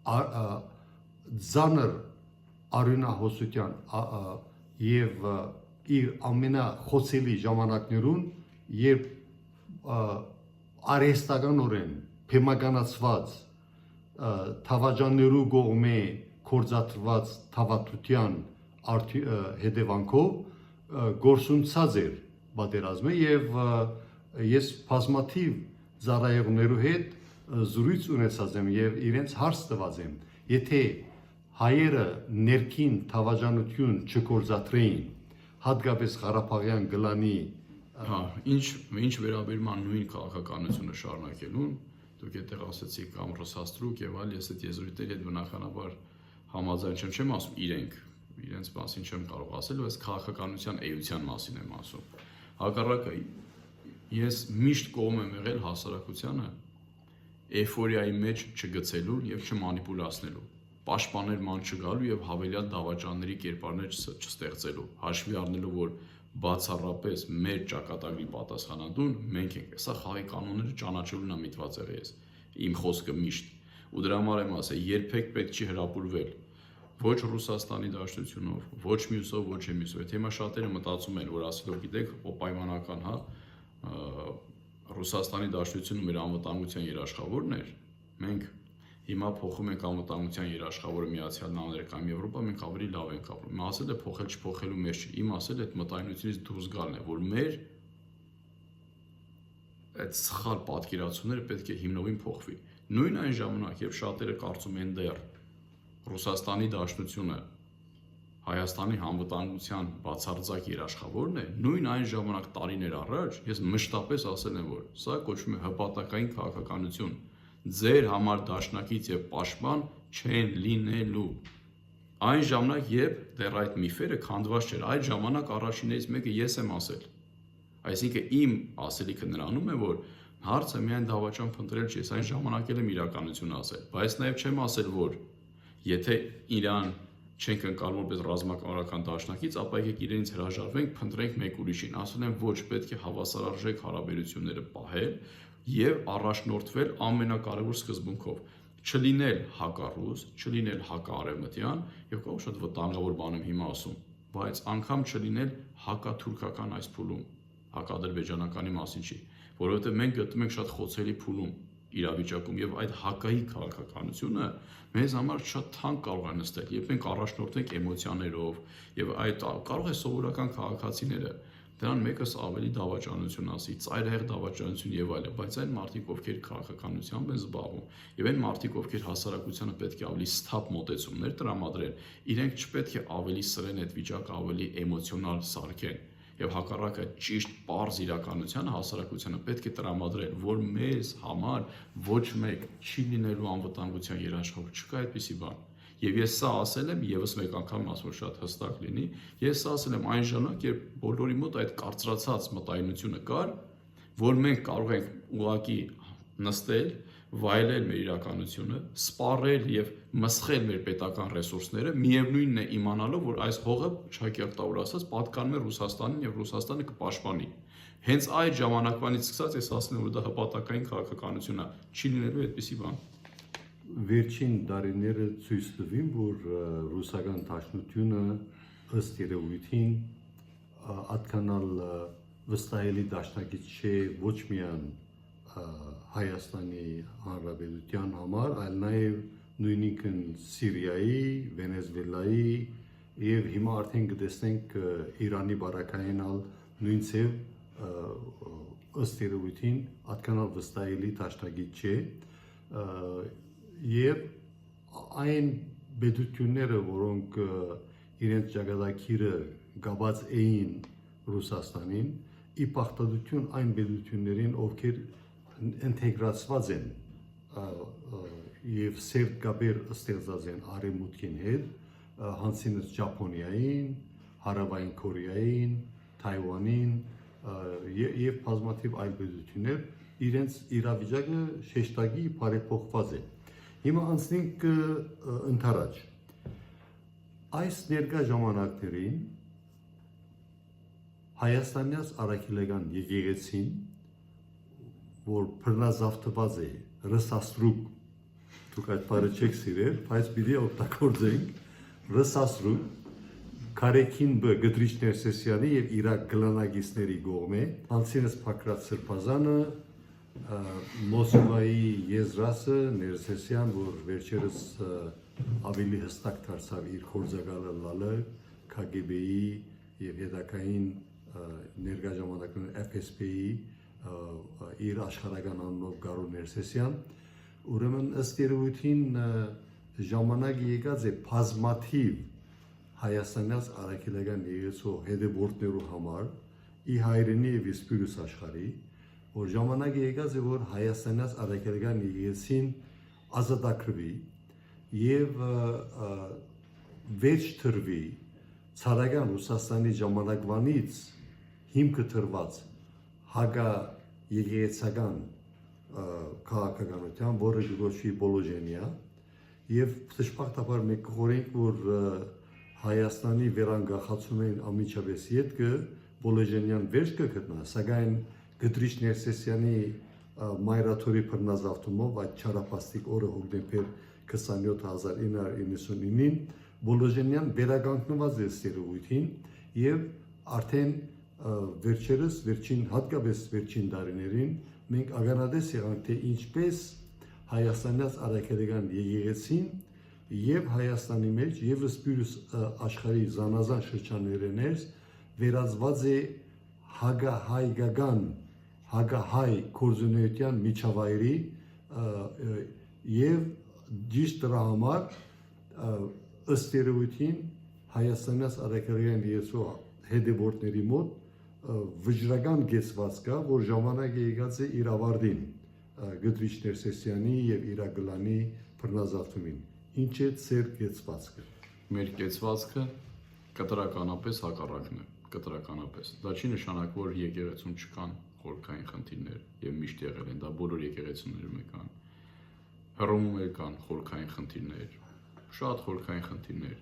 ձանր արյունահոսության եւ իր ամենախոցելի ժամանակներուն, երբ արհեստականորեն փեմականացված թավաջաններու կողմէ կորզաթված թավատության հետևանքով գործունցած էր պատերազմը եւ ես բազմաթիվ ծառայողներու հետ զրույց ունեցած եմ եւ իրենց հարց տված եմ, եթե հայերը ներքին թավաժանություն չկործատրեին, հատկապես Ղարաբաղյան գլանի Հա, ինչ վերաբերում է նույն քաղաքականությունը շարունակելուն, դուք այդտեղ ասացիք կամ ռուսաստրուկ եւ այլ, ես այդ եզրույթների հետ բնականաբար համաձայն չեմ ասում իրենց մասին չեմ կարող ասել, բայց քաղաքականության էության մասին եմ ասում։ Հակառակը ես միշտ կողմ եմ եղել հասարակությանը էյֆորիայի մեջ չգցելու եւ չմանիպուլացնելու, պաշտպանել չգալու եւ հավելյալ դավաճանների կերպարներ չստեղծելու, հաշվի առնելու, որ բացառապես մեր ճակատագրի պատասխանատուն մենք ենք։ Սա խաղի կանոնները ճանաչելուն է միտված եղել ես։ Իմ խոսքը միշտ։ Ու դրա համար եմ ասել, երբեք պետք չի հրապուրվել ոչ Ռուսաստանի Դաշնությունով, ոչ մյուսով, ոչ մյուսով։ Այդ հիմա շատերը մտածում են, որ ասելով գիտեք, պայմանական, հա, Ռուսաստանի Դաշնությունը մեր անվտանգության երաշխավորն էր։ Մենք հիմա փոխում ենք անվտանգության երաշխավորը Միացյալ Նահանգներ կամ Եվրոպա, մենք ավելի լավ ենք ապրում։ Իմ ասել է փոխել չփոխելու մեջ չի։ Իմ ասել այդ մտայնությունից դուրս գալն է, որ մեր այդ սխալ պատկերացումները պետք է հիմնովին փոխվի։ Նույն այն ժամանակ, երբ շատերը կարծում են դեռ Ռուսաստանի Դաշնությունը Հայաստանի անվտանգության բացարձակ երաշխավորն է, նույն այն ժամանակ տարիներ առաջ ես մշտապես ասել եմ, որ սա կոչվում է հպատակային քաղաքականություն։ Ձեր համար դաշնակից եւ պաշտպան չեն լինելու։ Այն ժամանակ, երբ դեռ այդ միֆերը քանդված չէր, այդ ժամանակ առաջիններից մեկը ես եմ ասել։ Այսինքն իմ ասելիքը նրանում է, որ հարցը միայն դավաճան փնտրել չի, այս ժամանակ էլ եմ իրականությունը ասել, բայց նաեւ չեմ ասել, որ եթե իրան չենք ընկալում որպես ռազմական դաշնակից, ապա եկեք իրենից հրաժարվենք, փնտրենք մեկ ուրիշին։ Ասել եմ, ոչ, պետք է հավասարարժեք հարաբերությունները պահել եւ առաջնորդվել ամենակարևոր սկզբունքով չլինել հակառուս, չլինել հակաարևմտյան եւ կարող շատ վտանգավոր բան եմ հիմա ասում, բայց անգամ չլինել հակաթուրքական այս փուլում, հակադրբեջանականի մասին չի, որովհետեւ մենք գտնում ենք շատ խոցելի փուլում իրավիճակում եւ այդ հակայի քաղաքականությունը մեզ համար շատ թանկ կարող է նստել, երբ մենք առաջնորդենք էմոցիաներով եւ այդ կարող է սովորական քաղաքացիները դրան մեկս ավելի դավաճանություն ասի, ծայրահեղ դավաճանություն եւ այլն, բայց այն մարդիկ, ովքեր քաղաքականությամբ են զբաղվում, եւ այն մարդիկ, ովքեր հասարակությանը պետք է ավելի սթափ մոտեցումներ տրամադրեն, իրենք չպետք է ավելի սրեն այդ վիճակը, ավելի էմոցիոնալ սարքեն, եւ հակառակը ճիշտ པարզ իրականությանը հասարակությանը պետք է տրամադրել, որ մեզ համար ոչ մեկ չի լինելու անվտանգության երաշխավոր, չկա այդպիսի բան։ Եվ ես սա ասել եմ, եւս մեկ անգամ ասում որ շատ հստակ լինի, ես սա ասել եմ այն ժամանակ, երբ բոլորի մոտ այդ կարծրացած մտայնությունը կար, որ մենք կարող ենք ուղղակի նստել, վայելել մեր իրականությունը, սպառել եւ մսխել մեր պետական ռեսուրսները, միևնույնն է իմանալով, որ այս հողը ճակերտավոր ասած պատկանում է Ռուսաստանին եւ Ռուսաստանը կպաշտպանի։ Հենց այդ ժամանակվանից սկսած ես ասել եմ, որ դա հպատակային քաղաքականություն է, չի լինելու այդպիսի բան։ Վերջին տարիները ցույց տվին, որ ռուսական դաշնությունը ըստ երևույթին ատկանալ վստահելի դաշնակից չէ ոչ միայն Հայաստանի Հանրապետության համար, այլ նաև նույնիսկ Սիրիայի, Վենեսուելայի եւ հիմա արդեն կտեսնենք Իրանի բարակայինալ նույն ցև ըստ երևույթին ատկանալ վստահելի դաշնակից չէ եւ այն բեդությունները, որոնք իրենց ճակատագիրը գաբած էին Ռուսաստանին, ի պարտադություն այն բեդություններին, ովքեր ինտեգրացված են եւ սերտ կապեր ստեղծած են արևմուտքին հետ, հանցինս Ճապոնիային, Հարավային Կորեային, Թայվանին եւ բազմաթիվ այլ բեդություններ, իրենց իրավիճակը շեշտակի բարեփոխված է։ Հիմա անցնենք ընդառաջ։ Այս ներկա ժամանակներին Հայաստանյաց առաքելական եկեղեցին, որ բռնազավթված է, ռսաստրուկ, դուք այդ բառը չեք սիրել, բայց պիտի օգտագործենք ռսաստրուկ, Կարեկին B Գտրիչ Ներսեսյանի եւ իր գլանագիցների կողմէ, անցինս Փակրատ Սրբազանը, Մոսկվայի եզրասը Ներսեսյան, որ վերջերս ավելի հստակ դարձավ իր գործակալը լալը KGB-ի եւ հետակային ներկա ժամանակներում FSB-ի իր աշխարհական անունով Գարու Ներսեսյան, ուրեմն ըստ երևույթին ժամանակը եկած է բազմաթիվ Հայաստանյաց առաքելական եկեղեցու հետևորդներու համար ի հայրենի եւ իսպիրուս աշխարհի, որ ժամանակը եկած է որ Հայաստանյաց առաքելական եկեղեցին ազատագրվի եւ վերջ թրվի ցարական Ռուսաստանի ժամանակվանից հիմքը թրված հագա եկեղեցական քաղաքականության, որը գոչվի Բոլոժենիա, եւ դժբախտաբար մենք կխորենք, որ Հայաստանի վերանգախացում են ամիջապես յետքը Բոլոժենյան վերջ կգտնա, սակայն Գտրիչ Ներսեսյանի մայրաթորի բռնազավթումով այդ չարապաստիկ օրը հոկտեմբեր 27 1999-ին Բոլոժենյան վերականգնված է ստերովույթին եւ արդեն վերջերս վերջին հատկապես վերջին տարիներին մենք ականատես եղանք թե ինչպես Հայաստանյաց առաքելական եկեղեցին եւ Հայաստանի մեջ եւ Սպիրուս աշխարհի զանազան շրջաններներս վերածված է հագահայկական հագահայ կորզունեության միջավայրի եւ ճիշտ դրա համար ըստ երևույթին Հայաստանյաց առաքելական եկեղեցու հետևորդների մոտ վճռական գեցվածքա, որ ժամանակը եկած է իր ավարտին Գտրիչ Ներսեսյանի եւ Իրագլանի բռնազավթումին։ Ինչ է ծեր գեցվածքը։ Մեր կեցվածքը կտրականապես հակառակն է, կտրականապես։ Դա չի նշանակում, որ եկեղեցուն չկան խորքային խնդիրներ եւ միշտ եղել են, դա բոլոր եկեղեցիներում է կան։ Հռոմում էլ կան խորքային խնդիրներ, շատ խորքային խնդիրներ,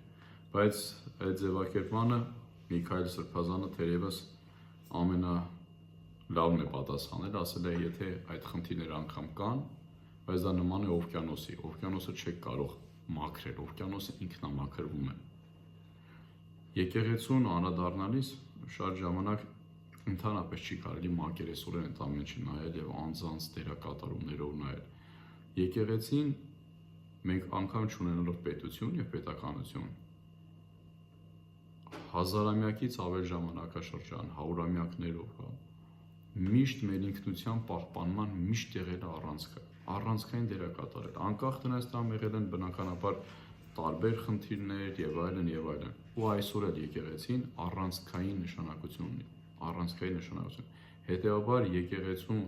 բայց այդ ձևակերպմանը Միքայել Սրբազանը թերևս ամենալավն է պատասխանել, ասել է, եթե այդ խնդիրները անգամ կան, բայց դա նման է օվկիանոսի, օվկիանոսը չեք կարող մաքրել, օվկիանոսը ինքնամաքրվում է։ Եկեղեցուն անդրադառնալիս շատ ժամանակ ընդհանրապես չի կարելի մակերեսորեն այդ ամեն ինչը նայել եւ անձանց դերակատարումներով նայել։ Եկեղեցին մենք անգամ չունենալով պետություն եւ պետականություն հազարամյակից ավել ժամանակաշրջան, հարյուրամյակներով, միշտ մեր ինքնության պահպանման միշտ եղել է առանցքը, առանցքային դերակատարել, անկախ դրանից դրամ եղել են բնականաբար տարբեր խնդիրներ եւ այլն եւ այլն։ Ու այսօր էլ եկեղեցին առանցքային նշանակություն ունի, առանցքային նշանակություն։ Հետեւաբար եկեղեցուն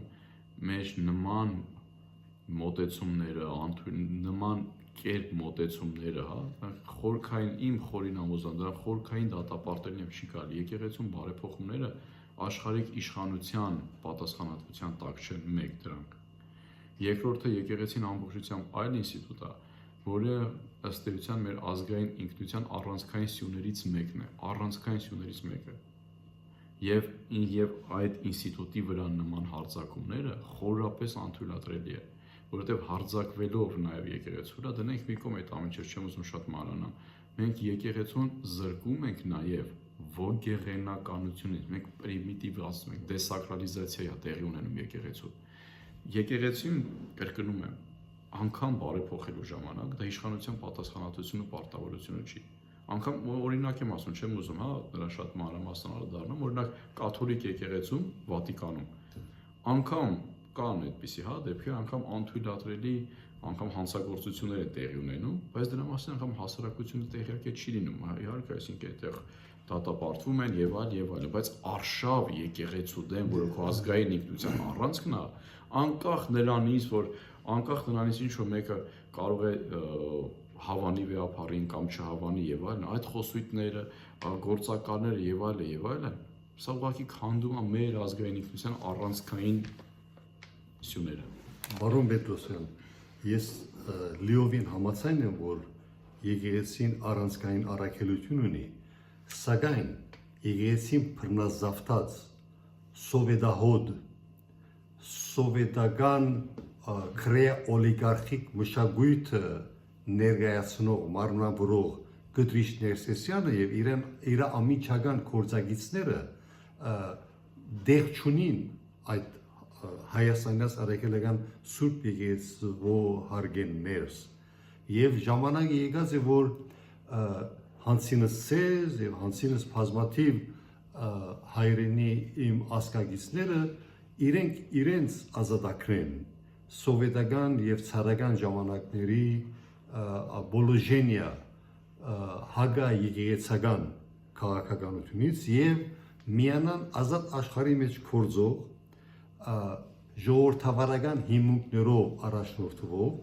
մեջ նման մոտեցումները, նման կերպ մոտեցումները, խորքային իմ խորին ամոզան, դրան խորքային դատապարտելն եմ չի կարելի։ Եկեղեցուն բարեփոխումները աշխարհիկ իշխանության պատասխանատվության տակ չեն մեկ դրանք։ Երկրորդը եկեղեցին ամբողջությամբ այլ ինստիտուտ է, որը ըստ էության մեր ազգային ինքնության առանցքային սյուներից մեկն է, առանցքային սյուներից մեկը։ Եվ այդ ինստիտուտի վրա նման հարձակումները խորապես անթույլատրելի է, որովհետև հարձակվելով նաև եկեղեցու վրա դնենք մի կողմ այդ ամեն ինչը չեմ ուզում շատ մանրանալ։ Մենք եկեղեցուն զրկում ենք նաև ոգեղենականությունից, մենք պրիմիտիվ ասում ենք, դեսակրալիզացիա է տեղի ունենում եկեղեցու։ Եկեղեցին կրկնում եմ, անգամ բարեփոխելու ժամանակ դա իշխանության պատասխանատվությունը պարտավորությունը չի։ Անգամ օրինակ եմ ասում, չեմ ուզում, դրա շատ մանրամասն անդրադառնամ, օրինակ կաթոլիկ եկեղեցում, Վատիկանում, անգամ կան այդպիսի դեպքեր, անգամ անթույլատրելի, անգամ հանցագործություններ են տեղի ունենում, բայց դրա մասին անգամ հասարակությունը տեղյակ չի լինում, իհարկե, այսինքն այդտեղ դատապարտվում են եւ այլ, բայց արշավ եկեղեցու դեմ, որը քո ազգային ինքնության առանցքն է, անկախ նրանից ինչ որ մեկը կարող է հավանի վեհապարին կամ չհավանի եւ այլն, այդ խոսույթները, գործակալները եւ այլն, սա ուղղակի քանդում է մեր ազգային ինքնության առանցքային սյուները։ Բարոն Պետրոսյան, ես լիովին համաձայն եմ, որ եկեղեցին առանցքային առաքելություն ունի, սակայն եկեղեցին բռնազավթած սովետահոդ, սովետական քրե օլիգարխիկ մշակույթը ներկայացնող մարմնավորող Գտրիչ Ներսեսյանը եւ իր ամիջական կորձագիցները դեղ չունին այդ Հայաստանյաց առաքելական Սուրբ եկեղեցու հարգեն ներս եւ ժամանակը եկած է որ հանցինս ցեզ եւ հանցինս բազմաթիվ հայրենի իմ ասկագիցները իրենց ազատագրեն սովետական եւ ցարական ժամանակների բոլոժենիա հագա եկեղեցական քաղաքականությունից եւ միանան ազատ աշխարհի մեջ կորձող ժողովրդավարական հիմունքներով առաջնորդվող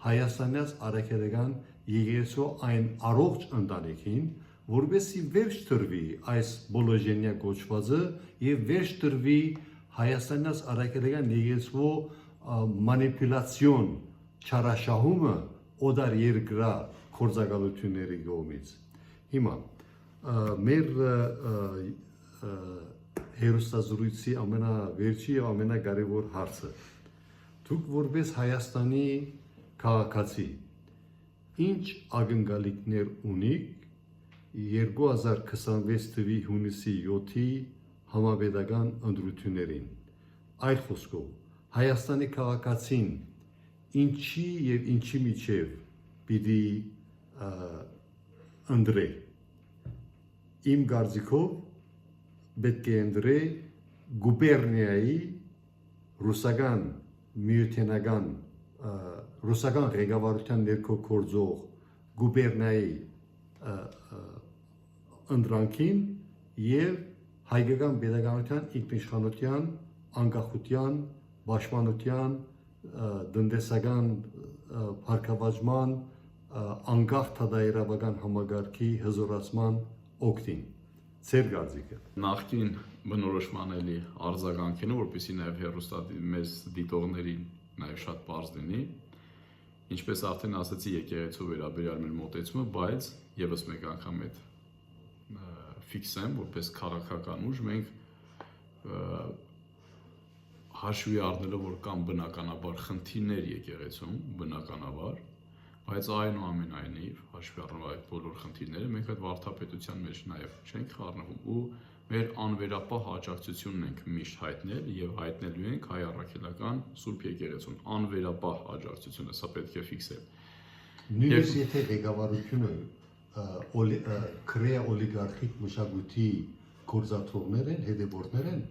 հայաստանյաց արաքելական եկեղեցու այն առողջ ընտանիքին, որովհետեւ վերջ տրվի այս բոլոժենիա կոչվածը եւ վերջ տրվի հայաստանյաց արաքելական եկեղեցու մանիպուլյացիոն չարաշահումը օդար երկրա կորձակալությունների կողմից։ Հիմա մեր հերոստազրույցի ամենավերջի եւ ամենակարևոր հարցը դուք որպես Հայաստանի քաղաքացի ինչ ակնկալիքներ ունիք 2026 թվականի հունիսի 7-ի համապետական ընտրություններին։ Այլ խոսքով Հայաստանի քաղաքացին ինչի եւ ինչի միջև պիտի ընտրե։ Իմ կարծիքով պետք է ընտրե գուբերնիայի ռուսական միութենական ռուսական ղեկավարության ներքո գործող գուբերնիայի ընդրանքին եւ հայկական pedagogical ինքնիշխանության, անկախության, պաշտպանության, տնտեսական փառքավաճման, անկախ թադայրավական համագարկի հզորացման օգտին։ Ձեր կարծիքը։ Նախքին բնորոշման էլի արձագանքենը, որպեսզի նաև հերոստատի մեզ դիտողներին նաև շատ բարձ լինի, ինչպես արդեն ասացի եկեղեցու վերաբերյալ մեր մոտեցումը, բայց եւս մեկ անգամ այդ ֆիքսեմ, որպես քաղաքական ուժ մենք հաշվի առնելով, որ կան բնականաբար խնդիրներ եկեղեցում, բնականաբար, բայց այնուամենայնիվ հաշվի առնելով այդ բոլոր խնդիրները, մենք այդ վարդապետության մեջ նաև չենք խառնվում ու մեր անվերապահ աջակցությունն ենք միշտ հայտնել եւ հայտնելու ենք հայ առաքելական Սուրբ եկեղեցուն։ Անվերապահ աջակցությունը, սա պետք է ֆիքսել։ Նույնիսկ եթե ղեկավարությունը քրեա օլիգարխիկ մշակույթի գործընկերներ են, հետևորդներ են,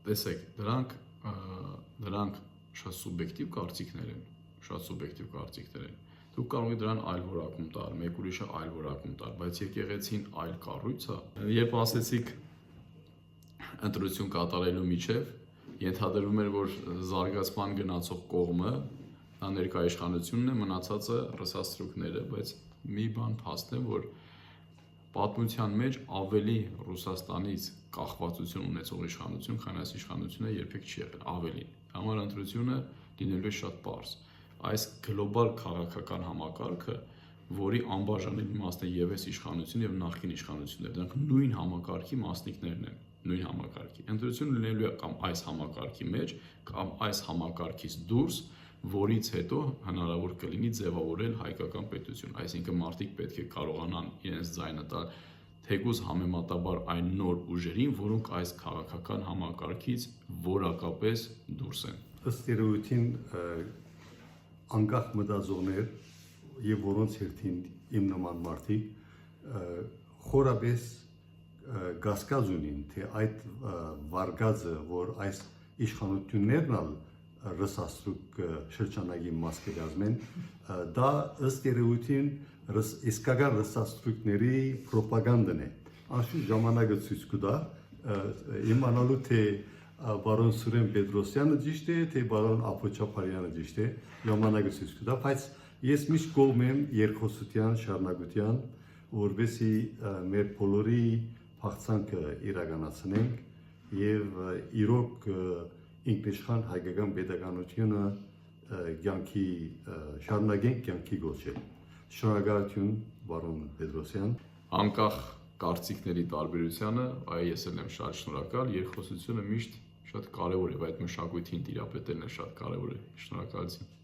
տեսեք, դրանք շատ սուբյեկտիվ կարծիքներ են, շատ սուբյեկտիվ կարծիքներ են։ Դուք կարող եք դրան այլ որակում տալ, մեկ ուրիշը այլ որակում տալ, բայց եկեղեցին այլ կառույց է։ Երբ ասեցիք ընտրություն կատարելու միջև, ենթադրվում էր, որ զարգացման գնացող կողմը դա ներկայ իշխանությունն է, մնացածը ռսաստրուկները, բայց մի բան փաստ է, որ պատմության մեջ ավելի Ռուսաստանից կախվածություն ունեցող իշխանություն, քան այս իշխանությունը երբեք չի եղել, ավելին։ Համար ընտրությունը լինելու է շատ պարզ։ Այս գլոբալ քաղաքական համակարգը, որի անբաժանելի մասն է եւս իշխանություն եւ նախկին իշխանություններ, դրանք նույն համակարգի մասնիկներն են, նույն համակարգի։ Ընտրությունը լինելու է կամ այս համակարգի մեջ, կամ այս համակարգից դուրս, որից հետո հնարավոր կլինի ձևավորել հայկական պետություն, այսինքն մարդիկ պետք է կարողանան իրենց ձայնը տալ թեկուզ համեմատաբար այն նոր ուժերին, որոնք այս քաղաքական համակարգից որակապես դուրս են։ Ըստ երևույթին անկախ մտածողներ եւ որոնց հերթին իմ նման մարդիկ խորապես գասկած ունին, թե այդ վարկածը, որ այս իշխանություններն ալ ռսաստրուկ շրջանագի մաս կգազմեն, դա ըստ երևույթին իսկական ռսաստրուկների պրոպագանդան է։ Անշուշտ ժամանակը ցույց կտա իմանալու թե բարոն Սուրեն Պետրոսյանը ճիշտ է, թե բարոն Ափոչապարյանը ճիշտ է, ժամանակը ցույց կտա, բայց ես միշտ կողմ եմ երկխոսության, շարունակության, որովհետեւ մեր բոլորի փախցանքը իրականացնենք եւ իրոք ինքնիշխան հայկական պետականությունը կյանքի շարունակենք կյանքի գոչել։ Շնորհակալություն բարոն Պետրոսյան։ Անկախ կարծիքների տարբերությանը, ես էլ եմ շատ շնորհակալ, երկխոսությունը միշտ շատ կարևոր է, այդ մշակույթին տիրապետելն է շատ կարևոր է։ Շնորհակալություն։